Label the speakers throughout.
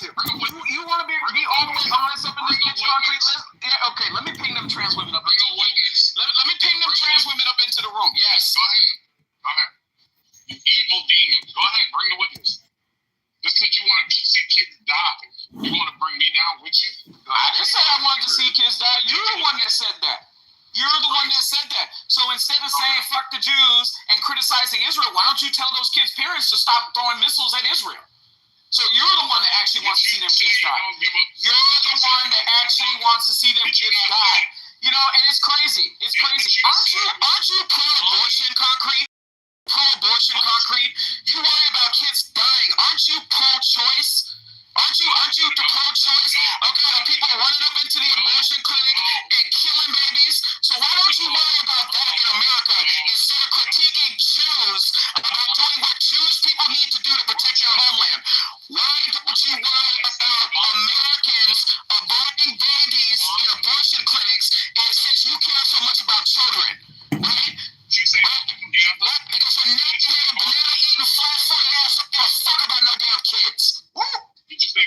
Speaker 1: You want to be all the way honest up in this bitch concrete list? Yeah, okay, let me ping them trans women up into the room. Let me ping them trans women up into the room. Yes.
Speaker 2: Go ahead. You evil demons. Go ahead, bring the witness. Just because you want to see kids die, you want to bring me down with you?
Speaker 1: I didn't say I wanted to see kids die. You're the one that said that. You're the one that said that. So instead of saying fuck the Jews and criticizing Israel, why don't you tell those kids' parents to stop throwing missiles at Israel? So you're the one that actually wants to see them kids die. You're the one that actually wants to see them kids die. You know, and it's crazy. It's crazy. Aren't you pro-abortion, concrete? Pro-abortion, concrete? You worry about kids dying. Aren't you pro-choice? Aren't you the pro-choice? Okay, people are running up into the abortion clinic and killing babies. So why don't you worry about that in America instead of critiquing Jews about doing what Jewish people need to do to protect their homeland? Why don't you worry about Americans aborting babies in abortion clinics since you care so much about children, right? Because you're naked and banana-eating, flat-footed ass don't give a fuck about no damn kids. Woo!
Speaker 2: Did you say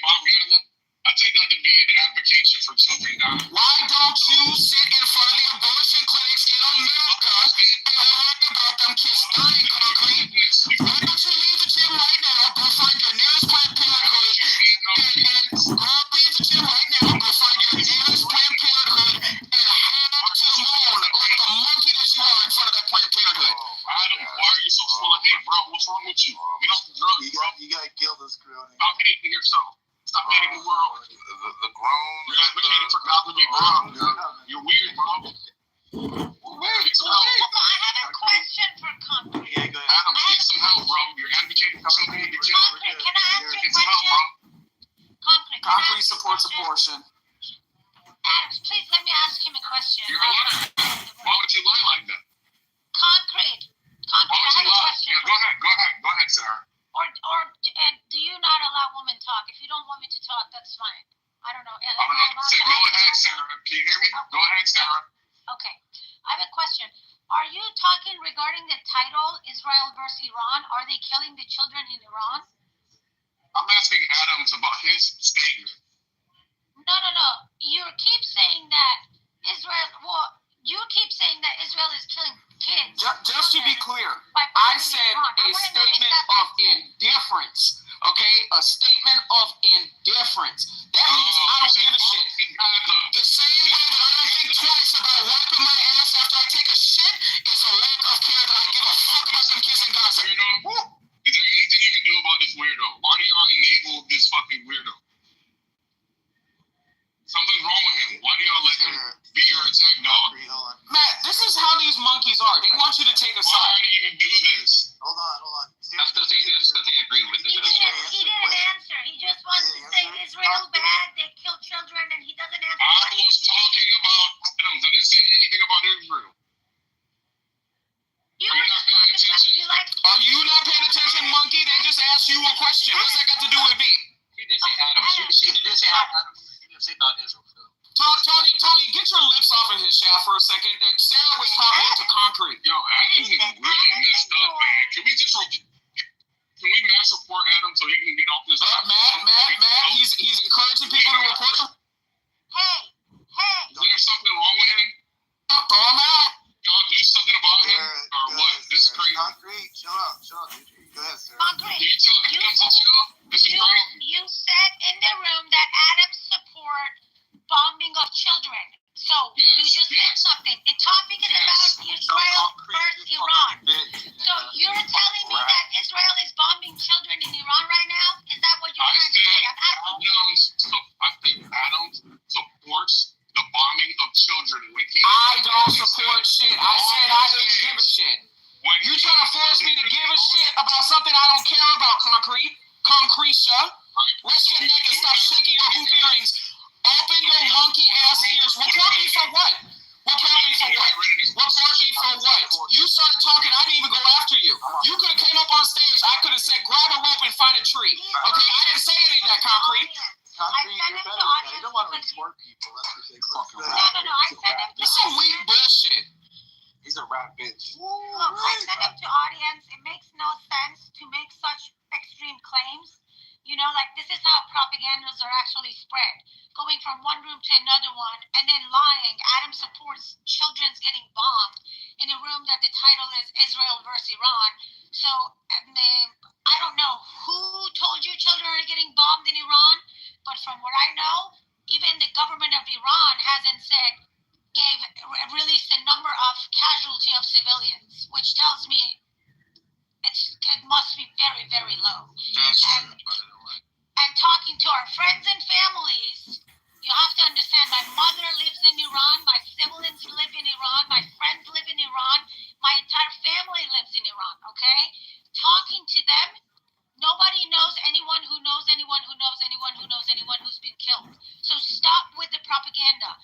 Speaker 2: propaganda? I take that to be an application for children dying.
Speaker 1: Why don't you sit in front of the abortion clinics in America and worry about them kids dying, concrete? Why don't you leave the gym right now, go find your nearest Planned Parenthood, and leave the gym right now, go find your nearest Planned Parenthood, and head up to the moon like the monkey that you are in front of that Planned Parenthood.
Speaker 2: Adam, why are you so full of hate, bro? What's wrong with you? Get off the drugs, bro.
Speaker 3: You gotta kill this girl.
Speaker 2: Stop hating yourself. Stop hating the world.
Speaker 3: The grown.
Speaker 2: You're advocating for God to be grown. You're weird, bro.
Speaker 4: I have a question for Concrete.
Speaker 3: Yeah, go ahead.
Speaker 2: Adam, get some help, bro. You're advocating for something to kill.
Speaker 4: Concrete, can I ask you a
Speaker 2: Get some help,
Speaker 4: question?
Speaker 2: bro.
Speaker 4: Concrete,
Speaker 1: Concrete supports abortion.
Speaker 4: Adams, please let me ask him a question.
Speaker 2: You're lying. Why would you lie like that?
Speaker 4: Concrete,
Speaker 2: Why
Speaker 4: I
Speaker 2: would
Speaker 4: have
Speaker 2: you
Speaker 4: a
Speaker 2: lie?
Speaker 4: question
Speaker 2: Yeah,
Speaker 4: for
Speaker 2: go
Speaker 4: you.
Speaker 2: ahead, Sarah.
Speaker 4: Or do you not allow women talk? If you don't want me to talk, that's fine. I don't know.
Speaker 2: I don't know. Say, go ahead, Sarah. Can you hear me?
Speaker 4: Okay.
Speaker 2: Go ahead, Sarah.
Speaker 4: Okay. I have a question. Are you talking regarding the title, Israel versus Iran? Are they killing the children in Iran?
Speaker 2: I'm asking Adams about his statement.
Speaker 4: No. You keep saying that Israel is killing kids.
Speaker 1: Just to be clear,
Speaker 4: by
Speaker 1: I
Speaker 4: bombing
Speaker 1: said
Speaker 4: Iran.
Speaker 1: a statement of indifference. Okay, a statement of indifference. That means I don't give a shit. The same way that I don't think twice about wiping my ass after I take a shit is a lack of care that I give a fuck about some kids in Gaza.
Speaker 2: Weirdo? Is there anything you can do about this weirdo? Why do y'all enable this fucking weirdo? Something's wrong with him. Why do y'all let him be your attack dog?
Speaker 1: Matt, this is how these monkeys are. They want you to take a
Speaker 2: Why
Speaker 1: side.
Speaker 2: do you even do this?
Speaker 3: Hold on.
Speaker 5: That's because they agree with
Speaker 4: He
Speaker 5: it.
Speaker 4: didn't answer. He just wants to say Israel bad, they kill children, and he doesn't answer.
Speaker 2: I was talking about Adams. I didn't say anything about Israel.
Speaker 4: You were just talking about you like.
Speaker 1: Are you not paying attention, monkey? They just asked you a question. What's that got to do with me?
Speaker 5: He did say Adams. He did say Adams. He didn't say not Israel.
Speaker 1: Tony, get your lips off of his shaft for a second. Sarah was talking to concrete.
Speaker 2: Yo, Adams is really messed up, man. Can we mass report Adams so he can get off this?
Speaker 1: Matt, he's encouraging people to report him.
Speaker 4: Hey.
Speaker 2: Is there something wrong with him?
Speaker 1: Throw him out.
Speaker 2: Y'all do something about him? Or what? This is crazy.
Speaker 3: Concrete, shut up, dude. Go ahead, sir.
Speaker 4: Concrete.
Speaker 2: Can you tell him to chill? This is crazy.
Speaker 4: You said in the room that Adams support bombing of children. So you just said something. The topic is about Israel versus Iran. So you're telling me that Israel is bombing children in Iran right now? Is that what you're trying to say?
Speaker 2: I think Adams supports the bombing of children.
Speaker 1: I don't support shit. I said I didn't give a shit. You trying to force me to give a shit about something I don't care about, Concretia. Rest your neck and stop shaking your hoop earrings. Open your monkey ass ears. Report me for what? You started talking, I didn't even go after you. You could have came up on stage. I could have said, grab a rope and find a tree. Okay, I didn't say any of that, concrete.
Speaker 3: Concrete, you're better than that. You don't want to report people. That's ridiculous.
Speaker 4: No. I sent him to
Speaker 1: That's some weak bullshit.
Speaker 3: He's a rat bitch.
Speaker 4: Look, I sent him to audience. It makes no sense to make such extreme claims. propagandas are actually spread, going from one room to another one, and then lying. Adam supports children's getting bombed in a room that the title is Israel versus Iran. So, I don't know who told you children are getting bombed in Iran, but from what I know, even the government of Iran hasn't released a number of casualty of civilians, which tells me it must be very, very low. And talking to our friends and families, you have to understand, my mother lives in Iran, my siblings live in Iran, my friends live in Iran, my entire family lives in Iran, okay? Talking to them, nobody knows anyone who knows anyone who knows anyone who knows anyone who's been killed. So stop with the propaganda.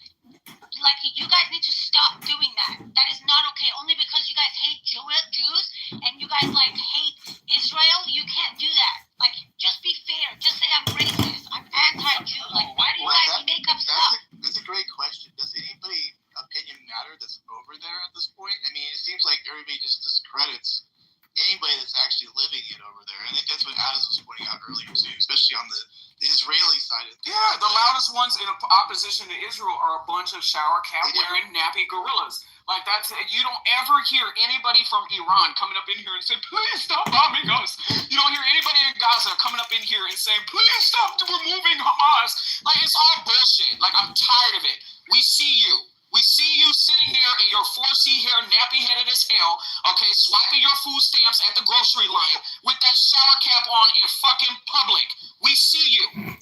Speaker 4: Like, you guys need to stop doing that. That is not okay. Only because you guys hate Jews and you guys, like, hate Israel, you can't do that. Like, just be fair. Just say I'm racist. I'm anti-Jew. Like, why do you guys make up stuff?
Speaker 3: That's a great question. Does anybody's opinion matter that's over there at this point? I mean, it seems like everybody just discredits anybody that's actually living it over there. I think that's what Adams was pointing out earlier too, especially on the Israeli side of things.
Speaker 1: Yeah, the loudest ones in opposition to Israel are a bunch of shower cap wearing nappy gorillas. Like, that's, you don't ever hear anybody from Iran coming up in here and saying, please stop bombing us. You don't hear anybody in Gaza coming up in here and saying, please stop removing Hamas. Like, it's all bullshit. Like, I'm tired of it. We see you. We see you sitting there in your 4C hair, nappy-headed as hell, okay, swiping your food stamps at the grocery line with that shower cap on in fucking public. We see you.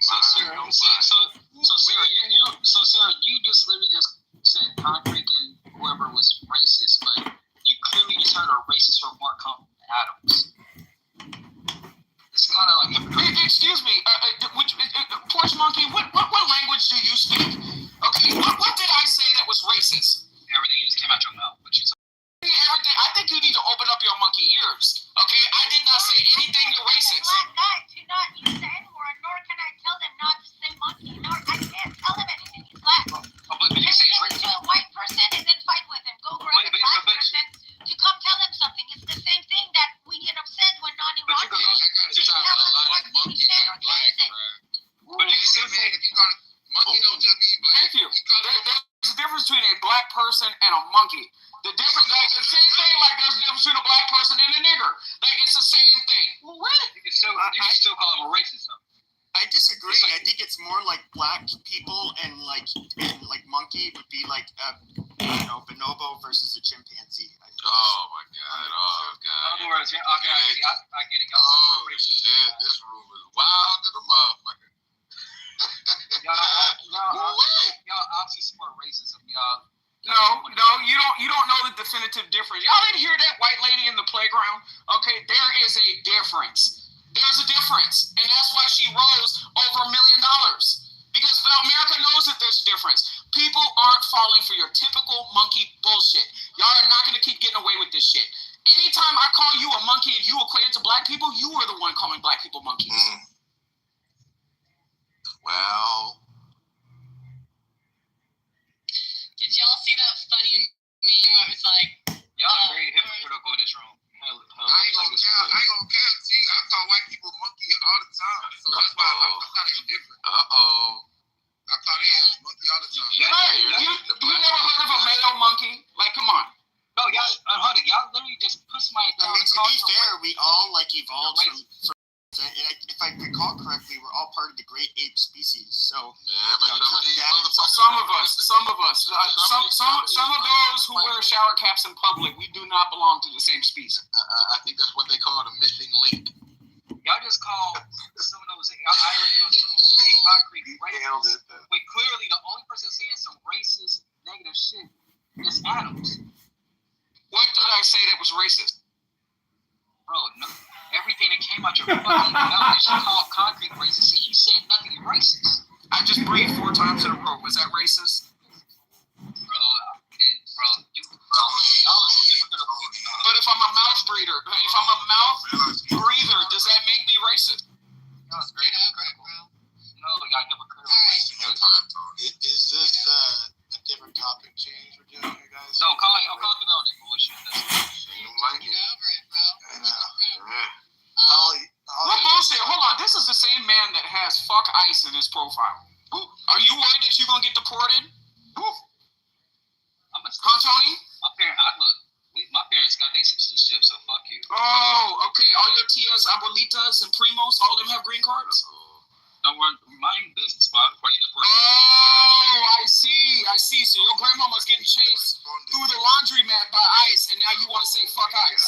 Speaker 5: So Sarah, you just literally just said Concrete and whoever was racist, but you clearly just heard a racist remark come from Adams. It's kind of like,
Speaker 1: excuse me, Porch Monkey, what language do you speak? Okay, what did I say that was racist?
Speaker 5: everything just came out your mouth. But you
Speaker 1: Everything. I think you need to open up your monkey ears. Okay, I did not say anything racist.
Speaker 4: Black guys do not use the N-word, nor can I tell them not to say monkey, nor I can't tell them anything. He's black.
Speaker 5: but you say it's
Speaker 4: Give it to a white person and then fight with him. Go grab a black person to come tell them something. It's the same thing that we get upset when non-Iranians.
Speaker 2: But you got a lot of monkeys and black, bro. But you can still say if you got monkey don't just mean black.
Speaker 1: Thank you. There's a difference between a black person and a monkey. The difference, like the same thing, like there's a difference between a black person and a nigger. Like it's the same thing.
Speaker 5: Well, what? You can still call him a racist, though.
Speaker 3: I disagree. I think it's more like black people and like monkey would be like bonobo versus a chimpanzee.
Speaker 2: Oh my god! Oh god!
Speaker 5: In other words, okay, I get it.
Speaker 2: Oh shit! This room is wild as a motherfucker.
Speaker 5: Y'all obviously support racism, y'all.
Speaker 1: No, you don't know the definitive difference. Y'all didn't hear that white lady in the playground? Okay, there is a difference. There's a difference, and that's why she rose over $1 million. Because America knows that there's a difference. People aren't falling for your typical monkey bullshit. Y'all are not going to keep getting away with this shit. Anytime I call you a monkey and you equate it to black people, you are the one calling black people monkeys.
Speaker 2: Well,
Speaker 6: did y'all see that funny meme where it was like,
Speaker 5: y'all are very hypocritical in this room.
Speaker 2: I ain't gonna count. See, I call white people monkey all the time, so that's why I thought they were different. I thought they had monkey all the time.
Speaker 1: Hey, you never heard of a male monkey? Like, come on.
Speaker 5: No, y'all literally just put somebody
Speaker 3: I
Speaker 5: down.
Speaker 3: mean, to be fair, we all evolved from if I recall correctly, we're all part of the great ape species. So
Speaker 2: yeah, but
Speaker 1: some of us, some of those who wear shower caps in public, we do not belong to the same species.
Speaker 2: I think that's what they call the missing link.
Speaker 5: Y'all just call some of those concrete racist. But clearly, the only person saying some racist, negative shit is Adams.
Speaker 1: What did I say that was racist?
Speaker 5: Bro, no. Everything that came out your fucking mouth, she called concrete racist, and you said nothing racist.
Speaker 1: I just breathed 4 times in a row. Was that racist?
Speaker 5: Bro, y'all
Speaker 1: But if I'm a mouth breather, does that make me racist?
Speaker 5: No, y'all hypocritical.
Speaker 3: Is this a different topic change we're doing here, guys?
Speaker 5: No, call it on this bullshit.
Speaker 6: get over it, bro?
Speaker 3: I know.
Speaker 1: What bullshit? Hold on. This is has "fuck ICE" in his profile. Are you worried that you're gonna get deported? Tony?
Speaker 5: My parents got their citizenship, so fuck you.
Speaker 1: Oh, okay. All your tias, abuelitas, and primos, all of them have green cards?
Speaker 5: Don't run mind business, but for you to
Speaker 1: Oh, I see. So your grandmama's getting chased through the laundromat by ICE, and now you want to say fuck ICE.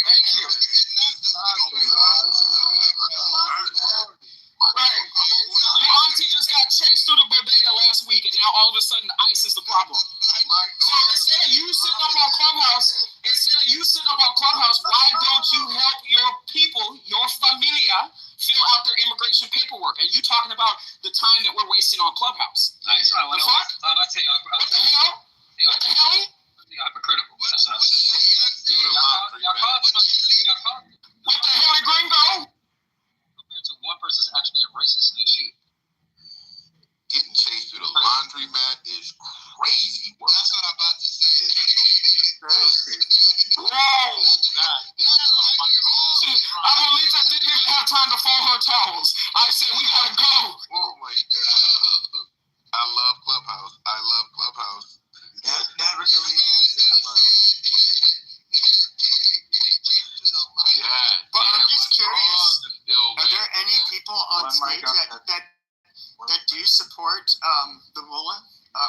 Speaker 1: Thank you. Right. Your auntie just got chased through the bodega last week, and now all of a sudden ICE is the problem. So instead of you sitting up on Clubhouse, why don't you help your people, your familia, fill out their immigration paperwork? And you talking about the time that we're wasting on Clubhouse?
Speaker 5: The fuck?
Speaker 1: What the hell? What the hell?
Speaker 5: Hypocritical. That's what I said.
Speaker 1: What the hell, gringo?
Speaker 5: Compared to one person's actually a racist in this shit.
Speaker 2: Getting chased through the laundromat is crazy. That's what I'm about to say.
Speaker 1: Whoa! Abuelita didn't even have time to fold her towels. I said, we gotta go.
Speaker 2: Oh my God. I love Clubhouse. Never delete. Yeah.
Speaker 7: But I'm just curious. Are there any people on stage that do support the mullah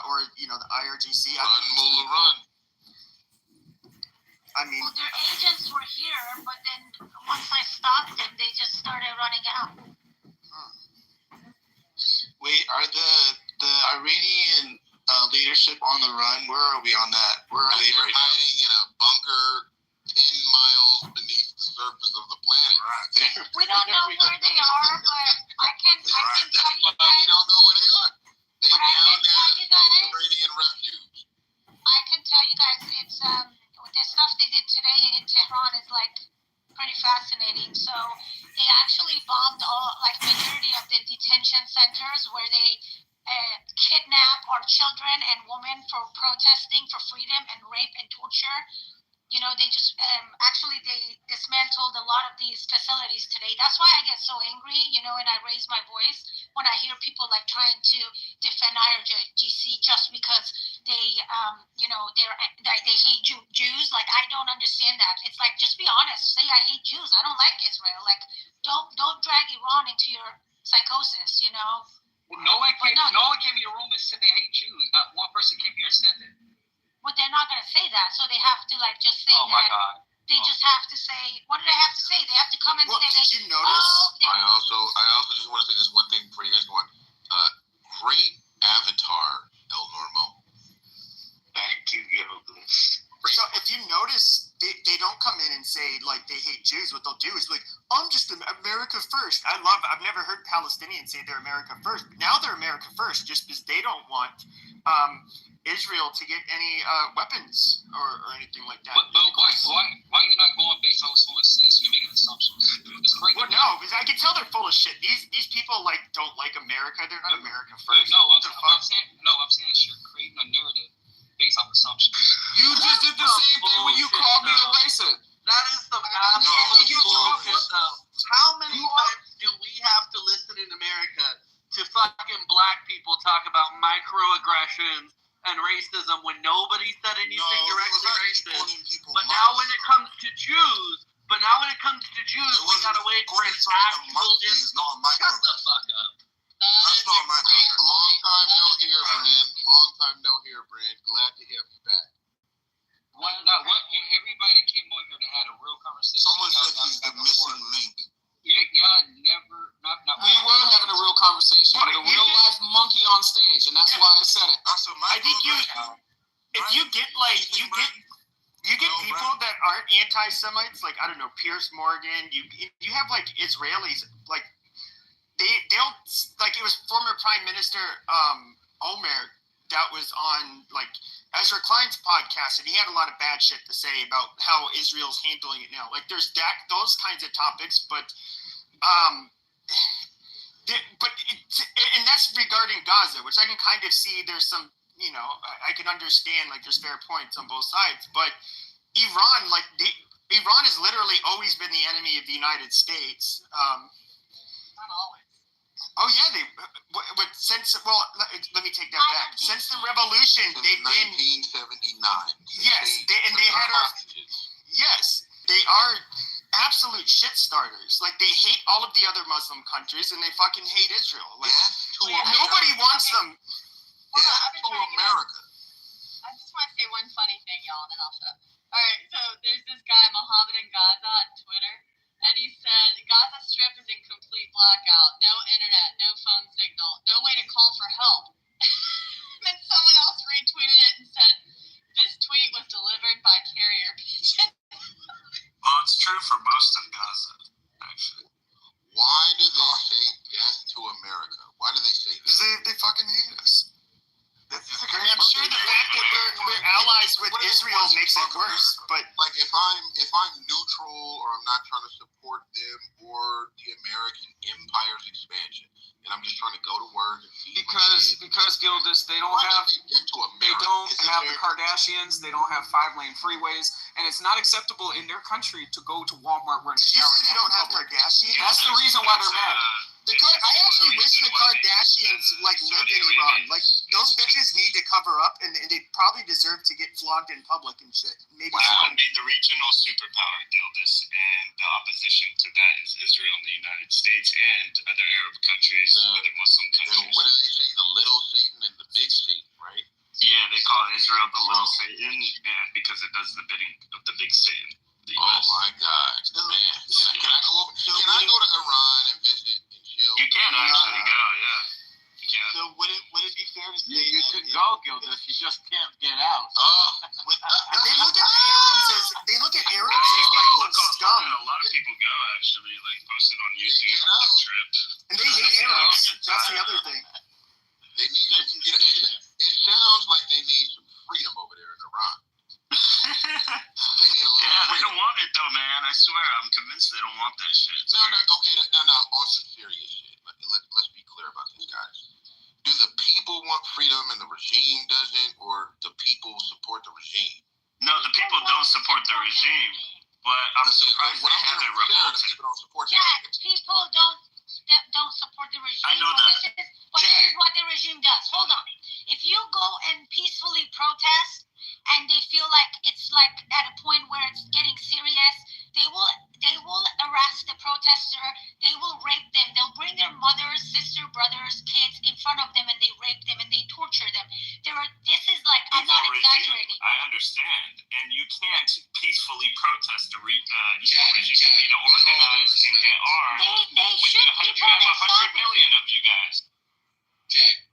Speaker 7: or the IRGC?
Speaker 2: Run.
Speaker 7: I mean,
Speaker 4: Well, their agents were here, but then once I stopped them, they just started running out.
Speaker 3: Wait, are the Iranian leadership on the run? Where are we on that? Where are they
Speaker 2: They're
Speaker 3: right now?
Speaker 2: hiding in a bunker 10 miles beneath the surface of the planet.
Speaker 4: We don't know where they are, but I can tell you
Speaker 2: We
Speaker 4: guys.
Speaker 2: don't know where they are. They
Speaker 4: But I
Speaker 2: down
Speaker 4: can
Speaker 2: there
Speaker 4: tell
Speaker 2: in
Speaker 4: you guys.
Speaker 2: Iranian refuge.
Speaker 4: I can tell you guys, it's the stuff they did today in Tehran is like pretty fascinating. So they actually bombed majority of the detention centers where they kidnap our children and women for protesting for freedom and rape and torture. They just they dismantled a lot of these facilities today. That's why I get so angry, and I raise my voice when I hear people like trying to defend IRGC just because they hate Jews. Like, I don't understand that. It's like, just be honest. Say I hate Jews. I don't like Israel. Like, don't drag Iran into your psychosis.
Speaker 5: No one came in your room and said they hate Jews. Not one person came here and said that.
Speaker 4: But they're not gonna say that, so they have to just say
Speaker 5: Oh my God.
Speaker 4: They just have to say, what do they have to say? They have to come and say.
Speaker 7: Did you notice?
Speaker 2: I also just want to say this one thing before you guys go on. Great avatar, El Normo.
Speaker 3: Thank you,
Speaker 7: So if you notice, they don't come in and say like they hate Jews. What they'll do is like, I'm just America first. I've never heard Palestinians say they're America first, but now they're America first just because they don't want Israel to get any weapons or anything like that.
Speaker 5: But why are you not going based on what someone says? You're making assumptions. It's crazy.
Speaker 7: Well, no, because I can tell they're full of shit. These people don't like America. They're not America first.
Speaker 5: I'm saying you're creating a narrative based off assumptions.
Speaker 1: You just did the same thing when you called me a racist.
Speaker 8: That is the absolute bullshit, though. How many times do we have to listen in America to fucking black people talk about microaggressions and racism when nobody said anything directly racist? But now when it comes to Jews, we gotta wait for an actual shut the fuck up.
Speaker 2: That's not my thing. Long time no here, Brand. Glad to have you back.
Speaker 5: Everybody that came on here that had a real conversation.
Speaker 2: Someone said he's the missing link.
Speaker 5: Yeah, y'all never.
Speaker 1: We were having a real conversation with a real life monkey on stage, and that's why I said it.
Speaker 7: I think you get people that aren't anti-Semites, like, I don't know, Piers Morgan. You have like Israelis, like they'll like, it was former Prime Minister Omer that was on like Ezra Klein's podcast, and he had a lot of bad shit to say about how Israel's handling it now. Like, there's those kinds of topics, but that's regarding Gaza, which I can kind of see. There's some, I can understand, like, there's fair points on both sides, but Iran, like, Iran has literally always been the enemy of the United States.
Speaker 6: Not always.
Speaker 7: Oh yeah, let me take that back. Since the revolution, they've been
Speaker 2: 1979.
Speaker 7: yes, they are absolute shit starters. Like they hate all of the other Muslim countries and they fucking hate Israel. Like nobody wants them.
Speaker 2: To America.
Speaker 6: I just want to say one funny thing, y'all, and then I'll shut up. Alright, so there's this guy, Mohammed in Gaza on Twitter, and he said, Gaza Strip is in complete blackout. No internet, no phone signal, no way to call for help. And then someone else retweeted it and said, this tweet was delivered by carrier pigeon.
Speaker 9: Well, it's true for most of Gaza, actually.
Speaker 2: Why do they say death to America? Why do they say that?
Speaker 7: Because they fucking hate us. I'm sure the fact that we're allies with Israel makes it worse, but
Speaker 2: like if I'm neutral or I'm not trying to support them or the American empire's expansion, and I'm just trying to go to work and feed
Speaker 1: because Gildas, they don't have the Kardashians, they don't have 5-lane freeways, and it's not acceptable in their country to go to Walmart wearing.
Speaker 7: Did you say they don't have Kardashians?
Speaker 1: That's the reason why they're mad.
Speaker 7: I actually wish the Kardashians lived in Iran. Like those bitches need to cover up, and they probably deserve to get flogged in public and shit. Maybe
Speaker 9: that would be the regional superpower, Gildas, and the opposition to that is Israel and the United States and other Arab countries, other Muslim countries.
Speaker 2: What do they say? The little Satan and the big Satan, right?
Speaker 9: Yeah, they call Israel the little Satan because it does the bidding of the big Satan.
Speaker 2: Oh my God, man! Can I go over? Can I go to Iran and visit and chill?
Speaker 9: You can actually go, yeah. You can.
Speaker 3: So would it be fair to say
Speaker 8: You could go, Gildas. You just can't get out.
Speaker 7: And they look at Arabs as like scum.
Speaker 9: A lot of people go actually, like posted on YouTube on their trip.
Speaker 7: And they hate Arabs. That's the other thing.
Speaker 2: They need. It sounds like they need some freedom over there in Iran. They need a little.
Speaker 9: Yeah, they don't want it though, man. I swear, I'm convinced they don't want that shit.
Speaker 2: No. On some serious shit. Let's be clear about these guys. Do the people want freedom and the regime doesn't, or the people support the regime?
Speaker 9: No, the people don't support the regime, but I'm surprised they haven't revolted.
Speaker 2: People don't support
Speaker 4: People don't support the regime.
Speaker 9: I know that.
Speaker 4: This is what the regime does. Hold on. If you go and peacefully protest, and they feel like it's like at a point where it's getting serious, they will arrest the protester. They will rape them. They'll bring their mothers, sister, brothers, kids in front of them, and they rape them and they torture them. This is like, I'm not exaggerating.
Speaker 9: I understand, and you can't peacefully protest a regime. You need to organize and get armed.
Speaker 4: They shoot people.
Speaker 9: You have 100 million of you guys.
Speaker 2: Jack,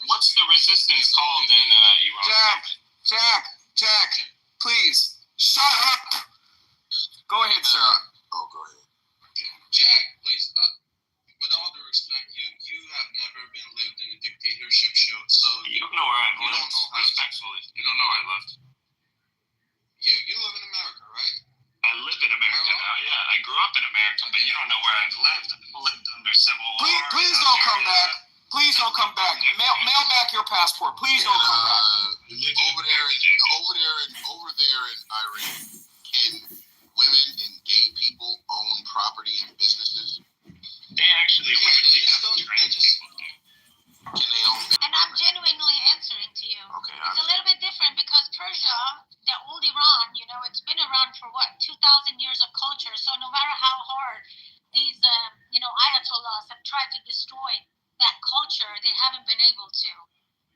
Speaker 9: what's the resistance called in Iran?
Speaker 1: Jack, please shut up. Go ahead, Sarah.
Speaker 2: Oh, go ahead.
Speaker 10: Jack, please. With all due respect, you have never been lived in a dictatorship, so
Speaker 9: you don't know where I've lived. Respectfully, you don't know where I lived.
Speaker 10: You live in America, right?
Speaker 9: I live in America now. Yeah, I grew up in America, but you don't know where I've lived. I've lived under civil war.
Speaker 1: Please don't come back. Please don't come back. Mail back your passport. Please don't come back.
Speaker 2: Over there in Iran, can women and gay people own property and businesses?
Speaker 9: They actually weirdly have trans people there.
Speaker 2: Can they own?
Speaker 4: And I'm genuinely answering to you.
Speaker 2: Okay.
Speaker 4: It's a little bit different because Persia, the old Iran, it's been around for 2,000 years of culture. So no matter how hard these, ayatollahs have tried to destroy that culture, they haven't been able to.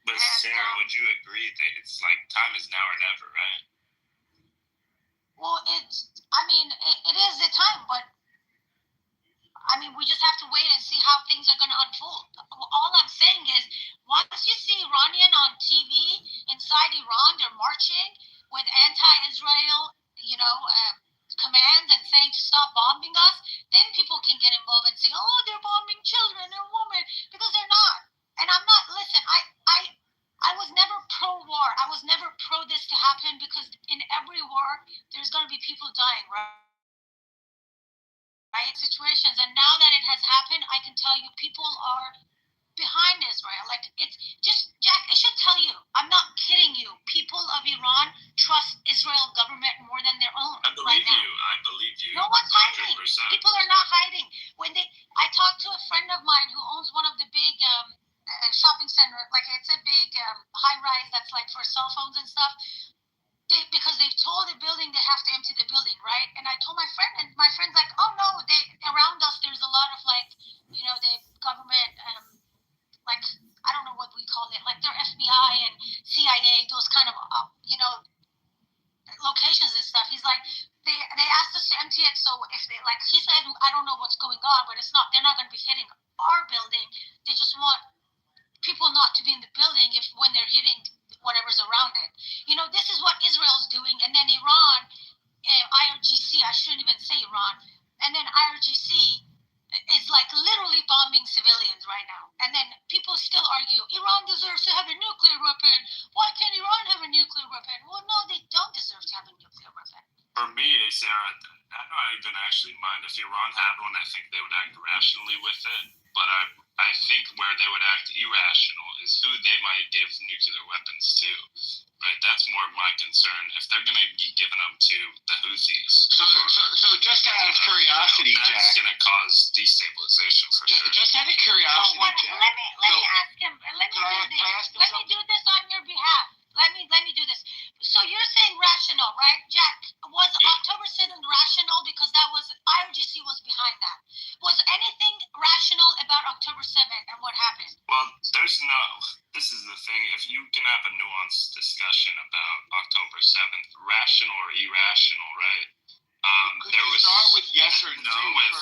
Speaker 9: But Sarah, would you agree that it's like time is now or never, right?
Speaker 4: Well, it is the time, but we just have to wait and see how things are going to unfold. All I'm saying is, once you see Iranian on TV inside Iran, they're marching with anti-Israel, commands and saying to stop bombing us, then people can get involved and say, oh, they're bombing children and women, because they're not. And I'm not, listen, I was never pro-war. I was never pro this to happen, because in every war, there's going to be people dying, right? Situations. And now that it has happened, I can tell you people are behind Israel. Like, it's just, Jack, I should tell you, I'm not kidding you. People of Iran trust Israel government more than their own.
Speaker 9: I believe you. I believe you.
Speaker 4: No one's hiding.
Speaker 9: 100%.
Speaker 4: People are not hiding. I talked to a friend of mine who owns one of the big shopping center, like it's a big high rise that's like for cell phones and stuff. Because they've told the building they have to empty the building, right? And I told my friend, and my friend's like, oh no, around us there's a lot of like, the government, like, I don't know what we call it, like their FBI and CIA, those kind of, locations and stuff. He's like, they asked us to empty it, so if they, like, he said, I don't know what's going on, but they're not going to be hitting our building. They just want people not to be in the building when they're hitting whatever's around it. This is what Israel's doing, and then Iran, IRGC, I shouldn't even say Iran, and then IRGC is like literally bombing civilians right now. And then people still argue, Iran deserves to have a nuclear weapon. Why can't Iran have a nuclear weapon? Well, no, they don't deserve to have a nuclear weapon.
Speaker 9: For me, Sarah, I don't even actually mind if Iran had one. I think they would act rationally with it. But I think where they would act irrational is who they might give nuclear weapons to. Right, that's more of my concern. If they're going to be giving them to the Houthis.
Speaker 3: So just out of curiosity,
Speaker 9: that's
Speaker 3: Jack.
Speaker 9: That's going to cause destabilization for sure.
Speaker 3: Just out of curiosity, Jack.
Speaker 4: Let me ask him. Let me do this on your behalf. Let me do this. So you're saying rational, right, Jack? Was October 7th rational because that was IRGC was behind that? Was anything rational about October 7th and what happened?
Speaker 9: Well, this is the thing. If you can have a nuanced discussion about October 7th, rational or irrational, right?
Speaker 3: There was start with yes or no.
Speaker 9: With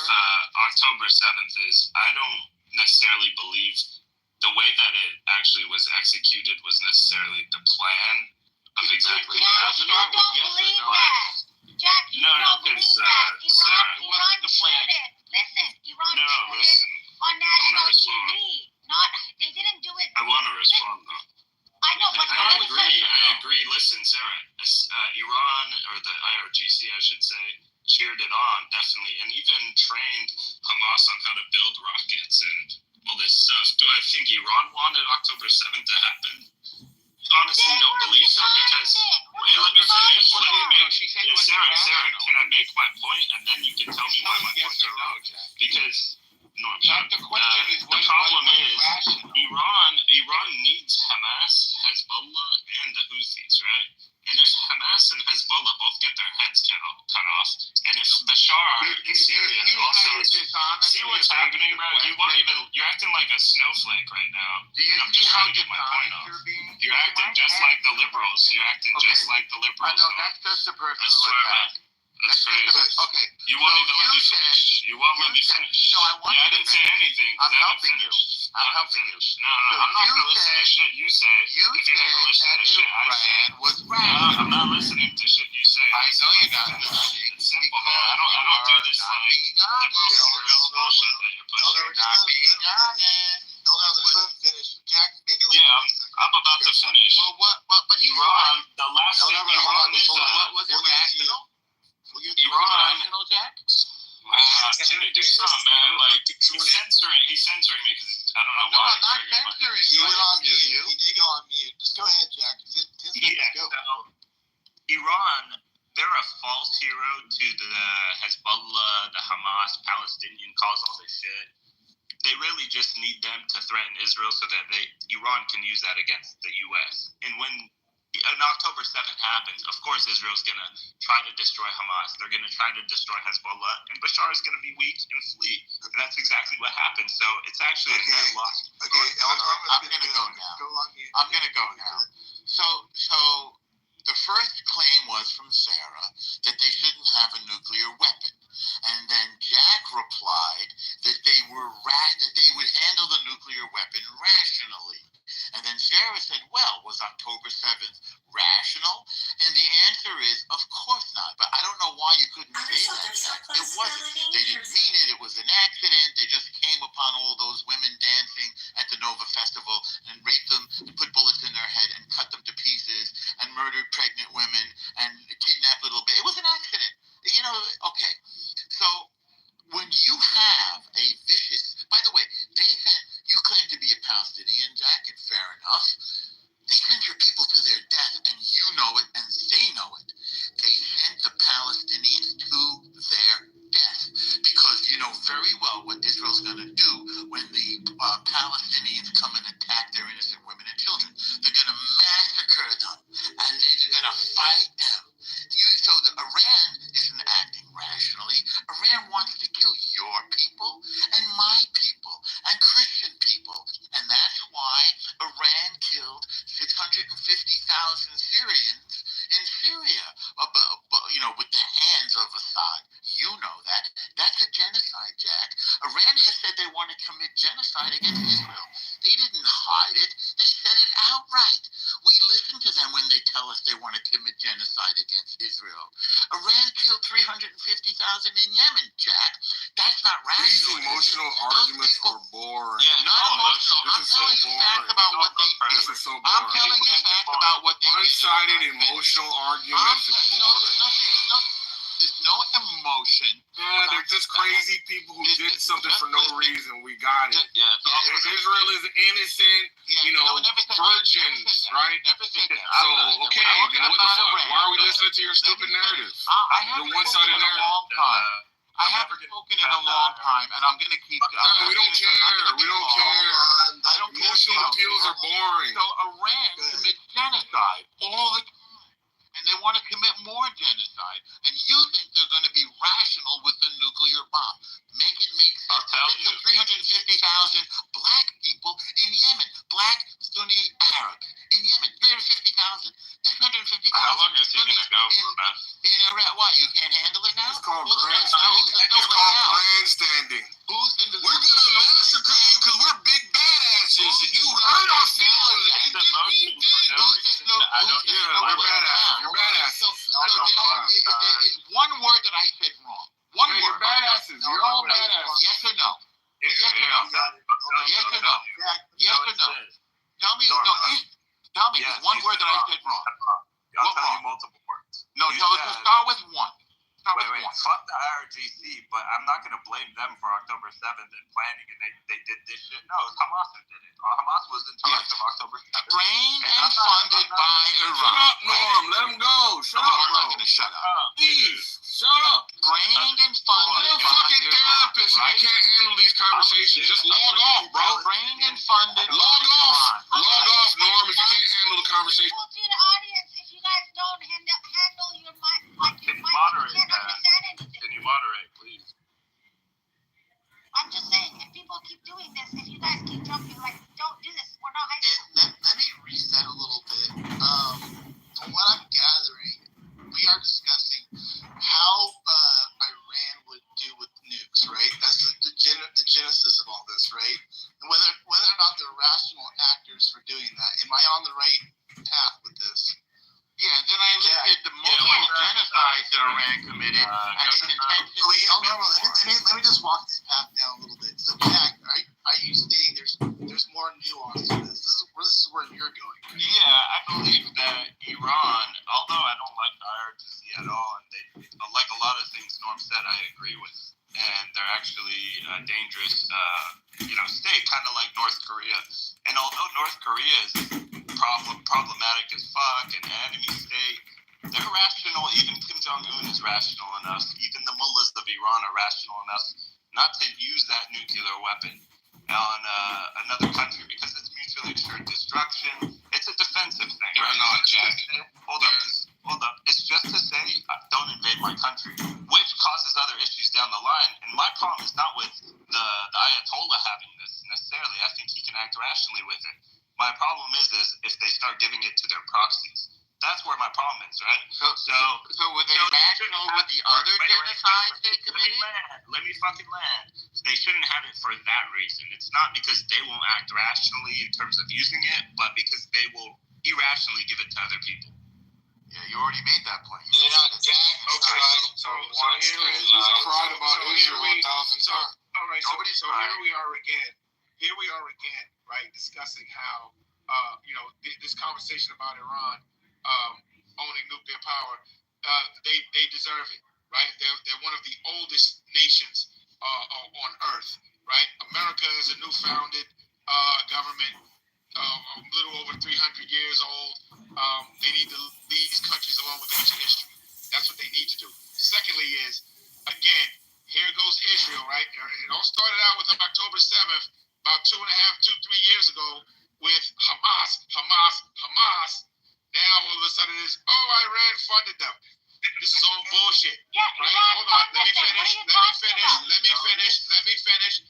Speaker 9: October 7th is I don't necessarily believe the way that it actually was executed was necessarily the plan of exactly what happened.
Speaker 4: You don't believe that. Jack, you don't believe that. Iran cheated. Listen, Iran cheated on national TV. They didn't do it.
Speaker 9: I want to respond, though.
Speaker 4: I know, but
Speaker 9: I agree. Listen, Sarah, Iran, or the IRGC, I should say, cheered it on, definitely, and even trained Hamas on how to build rockets and all this stuff. Do I think Iran wanted October 7th to happen? Honestly, don't believe so, because wait, let me finish. Sarah, can I make my point, and then you can tell me why my points are wrong? Because the problem is Iran needs Hamas, Hezbollah, and the Houthis, right? And if Hamas and Hezbollah both get their heads cut off, and if Bashar in Syria also see what's happening, bro? You're acting like a snowflake right now. And I'm just trying to get my point off. You're acting just like the liberals. You're acting just like the liberals.
Speaker 3: I know, that's just a personal attack.
Speaker 9: That's crazy.
Speaker 3: Okay.
Speaker 9: You won't even let me finish. You won't let me finish.
Speaker 3: No, I want you to
Speaker 9: I didn't say anything.
Speaker 3: I'm helping you. I'm helping you.
Speaker 9: No, I'm not going to listen to shit you say.
Speaker 3: You
Speaker 9: if you're going to listen to shit I say.
Speaker 3: Was
Speaker 9: No, I'm not listening to shit you say.
Speaker 3: I know you're not listening.
Speaker 9: It's simple, man. I don't do this like liberal bullshit that you're pushing.
Speaker 3: You're not being honest.
Speaker 2: Don't have the finish. Jack, make it
Speaker 9: I'm about to finish.
Speaker 3: Well, but
Speaker 9: Iran, the last thing Iran is...
Speaker 3: What was it rational?
Speaker 9: Iran,
Speaker 3: Jack?
Speaker 9: do something, man. Like, he's censoring me because I don't know
Speaker 3: No,
Speaker 9: why.
Speaker 3: I'm not censoring you.
Speaker 2: He went on mute. He did go on mute. Just go ahead, Jack.
Speaker 9: So, Iran, they're a false hero to the Hezbollah, the Hamas, Palestinian cause, all this shit. They really just need them to threaten Israel so that Iran can use that against the U.S. And when October 7th happens, of course Israel's going to try to destroy Hamas. They're going to try to destroy Hezbollah, and Bashar is going to be weak and flee. And that's exactly what happened. So it's actually a net loss.
Speaker 3: Okay, I'm going to go now. I'm going to go now. So the first claim was from Sarah that they shouldn't have a nuclear weapon. And then Jack replied that they would handle the nuclear weapon rationally. And then Sarah said, well, was October 7th rational? And the answer is, of course not. But I don't know why you couldn't say that, Jack. It wasn't. They didn't mean it. It was an accident. They just came upon all those women dancing at the Nova Festival and raped them and put bullets in their head and cut them to pieces and murdered pregnant women and kidnapped little babies. It was an accident. Okay. So when you have a vicious, by the way, you claim to be a
Speaker 11: Palestinians come and attack their innocent women and children. They're going to massacre them, and they're going to fight them. Iran isn't acting rationally. Iran wants to kill your people and my people and Christian people. And that's why Iran killed 650,000 Syrians in Syria, with the hands of Assad. You know that. That's a genocide, Jack. Iran has said they want to commit genocide against Israel. They didn't hide it. They said it outright. We listen to them when they tell us they want to commit genocide against Israel. Iran killed 350,000 in Yemen, Jack. That's not rational.
Speaker 12: These emotional arguments are boring.
Speaker 11: Yeah, not emotional. I'm telling you facts about what they did.
Speaker 12: This is so boring.
Speaker 11: I'm telling you facts about what they did.
Speaker 12: One-sided emotional arguments is boring.
Speaker 11: There's no emotion.
Speaker 12: Yeah, they're just crazy people who did something for no reason. We got it. Israel is innocent, virgins, right? So, okay, then what the fuck? Why are we listening to your stupid narrative? The one-sided narrative.
Speaker 11: I haven't spoken in a long time, and I'm going to keep...
Speaker 12: we don't care. We don't care. Emotional appeals are boring.
Speaker 11: So Iran commits genocide all the time. And they want to commit more genocide. And you think they're going to be rational with the nuclear bomb. Make it make sense.
Speaker 9: I'll tell you.
Speaker 11: 350,000 black people in Yemen. Black Sunni Arabs in Yemen. 350,000. 350,000.
Speaker 9: How long is he going to go for, man?
Speaker 11: In Iraq. Why? You can't handle it now?
Speaker 12: It's called grandstanding.
Speaker 11: We're
Speaker 12: going to massacre you because we're big badasses. And you hurt our feelings. They did mean things. We're badasses. You're badasses.
Speaker 11: It's one word that I said wrong. One word.
Speaker 12: You're badasses. You're all badasses.
Speaker 11: Yes or no? Yes or no? Yes or no? Yes or no? Tell me. Tell me. There's one word that I said wrong.
Speaker 13: I'll tell you multiple words.
Speaker 11: No, just start with one.
Speaker 13: Wait, fuck the IRGC, but I'm not going to blame them for October 7th and planning and they did this shit. No, Hamas who did it. Hamas was in charge of October 7th.
Speaker 11: Trained and funded by Iran.
Speaker 12: Shut up, Norm. Let him go. Shut up,
Speaker 11: I'm
Speaker 12: bro.
Speaker 11: not going to shut up.
Speaker 12: Please, shut up.
Speaker 11: Trained and funded
Speaker 12: You're a
Speaker 11: by
Speaker 12: fucking
Speaker 11: Iran.
Speaker 12: therapist and you can't handle these conversations. Just log off, bro.
Speaker 11: Trained and funded.
Speaker 12: Log off. Log off, Norm, if you can't handle the conversation.
Speaker 4: People to the audience, if you guys don't handle your mic,
Speaker 13: Can you
Speaker 4: you
Speaker 13: moderate
Speaker 4: can't
Speaker 13: that?
Speaker 4: understand anything.
Speaker 13: Can you moderate, please?
Speaker 4: I'm just saying, if people keep doing this, if you guys keep jumping, don't do this. We're not high school.
Speaker 3: Let me reset a little bit. From what I'm gathering, we are discussing how Iran would do with nukes, right? That's the genesis of all this, right? And whether or not they're rational actors for doing that. Am I on the right path with this?
Speaker 11: Yeah, then I looked at the multiple genocides that Iran committed.
Speaker 3: Let me just walk this path down a little bit. So, Jack, are you saying there's more nuance to this? This is where you're going.
Speaker 13: Yeah, I believe that Iran, although I don't like the IRGC at all, and they, like a lot of things Norm said, I agree with. And they're actually a dangerous, state, kind of like North Korea. And although North Korea is problematic as fuck and an enemy state, they're rational. Even Kim Jong-un is rational enough. Even the mullahs of Iran are rational enough not to use that nuclear weapon on another country because it's mutually assured destruction. It's a defensive thing.
Speaker 12: They're not, Jack.
Speaker 13: Hold up. It's just to say, don't invade my country, which causes other issues down the line. And my problem is not with the Ayatollah having this necessarily. I think he can act rationally with it. My problem is if they start giving it to their proxies. That's where my problem is, right? So
Speaker 11: were they rational with the other genocides they committed?
Speaker 13: Let me fucking land. They shouldn't have it for that reason. It's not because they won't act rationally in terms of using it, but because they will irrationally give it to other people.
Speaker 11: Yeah, you already made that point.
Speaker 12: Okay, so here it is. You cried about Israel 1,000 times.
Speaker 2: All right, so here we are again, right, discussing how, this conversation about Iran owning nuclear power, they deserve it, right? They're one of the oldest nations on Earth, right? America is a new founded government, a little over 300 years old. They need to lead these countries along with ancient history. That's what they need to do. Secondly is, again, here goes Israel, right? It all started out with October 7th, about 2 3 years ago with Hamas. Now all of a sudden it's, Iran funded them. This is all bullshit.
Speaker 4: Yeah,
Speaker 2: right? Hold on. Let me finish.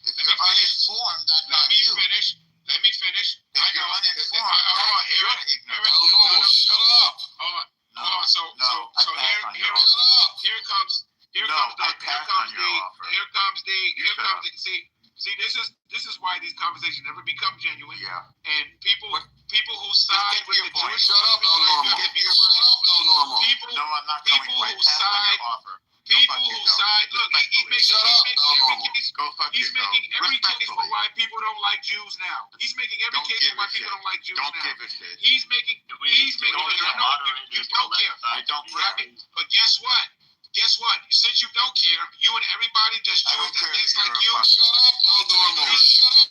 Speaker 11: If you're uninformed, that's not you.
Speaker 2: Let me finish.
Speaker 11: If
Speaker 2: I
Speaker 11: you're
Speaker 2: know.
Speaker 11: uninformed,
Speaker 2: Hold on.
Speaker 11: that's ignorant.
Speaker 12: El Normo, shut up.
Speaker 2: Hold on.
Speaker 11: No,
Speaker 2: So
Speaker 11: I pass on your
Speaker 12: Shut
Speaker 11: offer.
Speaker 12: up.
Speaker 2: here comes the see this is why these conversations never become genuine.
Speaker 11: Yeah.
Speaker 2: And people who side with the Jewish
Speaker 12: Shut up, El Normo. Shut up, El Normo.
Speaker 2: people
Speaker 11: No, I'm not going
Speaker 2: people
Speaker 11: to. I
Speaker 2: who
Speaker 11: pass on
Speaker 2: side
Speaker 11: your offer.
Speaker 2: people who side look
Speaker 12: Shut up, El Normo.
Speaker 2: he's making every case for
Speaker 11: Respectfully.
Speaker 2: why people don't like Jews now. He's making every
Speaker 11: Don't
Speaker 2: case
Speaker 11: give
Speaker 2: for why
Speaker 11: a
Speaker 2: people
Speaker 11: shit.
Speaker 2: don't like Jews
Speaker 11: Don't
Speaker 2: now.
Speaker 11: give a shit.
Speaker 2: He's making
Speaker 13: Do we
Speaker 2: I know you don't care.
Speaker 11: I don't care.
Speaker 2: Right? But guess what? Since you don't care, you and everybody just
Speaker 11: I
Speaker 2: Jewish
Speaker 11: don't
Speaker 2: that
Speaker 11: care
Speaker 2: thinks
Speaker 11: that
Speaker 2: like
Speaker 11: you're
Speaker 2: you.
Speaker 11: a
Speaker 12: Shut up, El Normo. Shut up,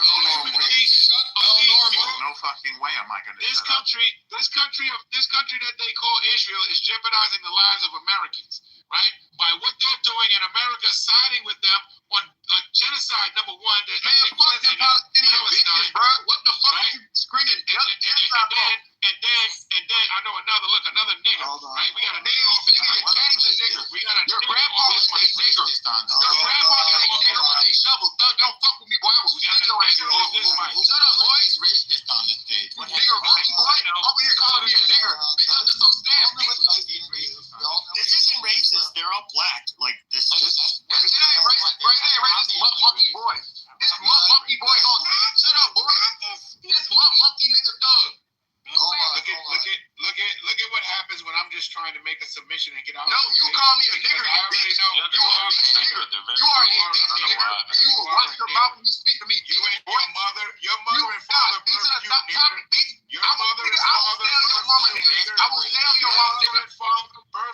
Speaker 12: El Normo. Shut El Normo.
Speaker 11: No fucking way am I going to
Speaker 2: This
Speaker 11: shut up.
Speaker 2: country that they call Israel is jeopardizing the lives of Americans, right? By what they're doing in America, siding with them on genocide. Number one,
Speaker 11: Man, fuck them Palestinian bitches, bro. What the fuck are you screaming?
Speaker 2: And then I know another nigga. Right? We got a nigga off
Speaker 11: Nigga, your daddy's a nigga.
Speaker 2: We got a
Speaker 11: Your
Speaker 2: nigga
Speaker 11: grandpa
Speaker 2: off
Speaker 11: is a
Speaker 2: this
Speaker 11: nigga. Your grandpa is a nigga with a shovel. Thug, don't fuck with me, boy. I will
Speaker 2: We got
Speaker 11: spit
Speaker 2: a
Speaker 11: your ass.
Speaker 2: nigga off this mic.
Speaker 11: Shut up, boy.
Speaker 12: He's racist on the stage. What
Speaker 11: Nigga, monkey boy. Over here calling me a nigger. Because of some staff bitches.
Speaker 7: This isn't racist. They're all black. Like this.
Speaker 11: It ain't racist, bro. It ain't racist. Monkey boy. This monkey boy goes, shut up, boy. This monkey nigga thug.
Speaker 2: Look at what happens when I'm just trying to make a submission and get out.
Speaker 11: No, you call me a nigger, you bitch. You are a bitch nigger. You are a bitch nigger. And you will watch your mouth when you speak to me.
Speaker 2: You ain't your mother and father
Speaker 11: These are the top topic, bitch.
Speaker 2: Your mother and father
Speaker 11: I will sell your mama, nigga. I will sell your mama, nigga.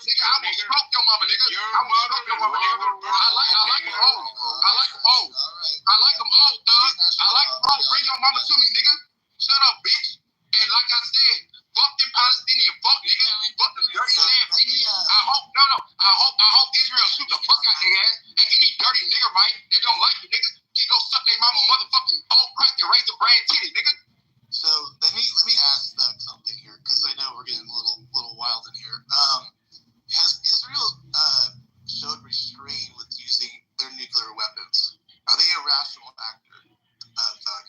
Speaker 11: Nigga, I will stroke your mama, nigga. I will stroke your mama, nigga. I like them old. I like them old. I like them old, thug. I like them old. Bring your mama to me, nigga. Shut up, bitch. And like I said, fuck them Palestinian fuck niggas. Fuck them dirty ass niggas. I hope Israel shoot the fuck out their ass. And any dirty nigger, right, that don't like you, nigga, can go suck their mama motherfucking old crack and raise a brand titty, nigga.
Speaker 3: So let me ask Doug something here, because I know we're getting a little wild in here. Has Israel showed restraint with using their nuclear weapons? Are they a rational actor, Doug?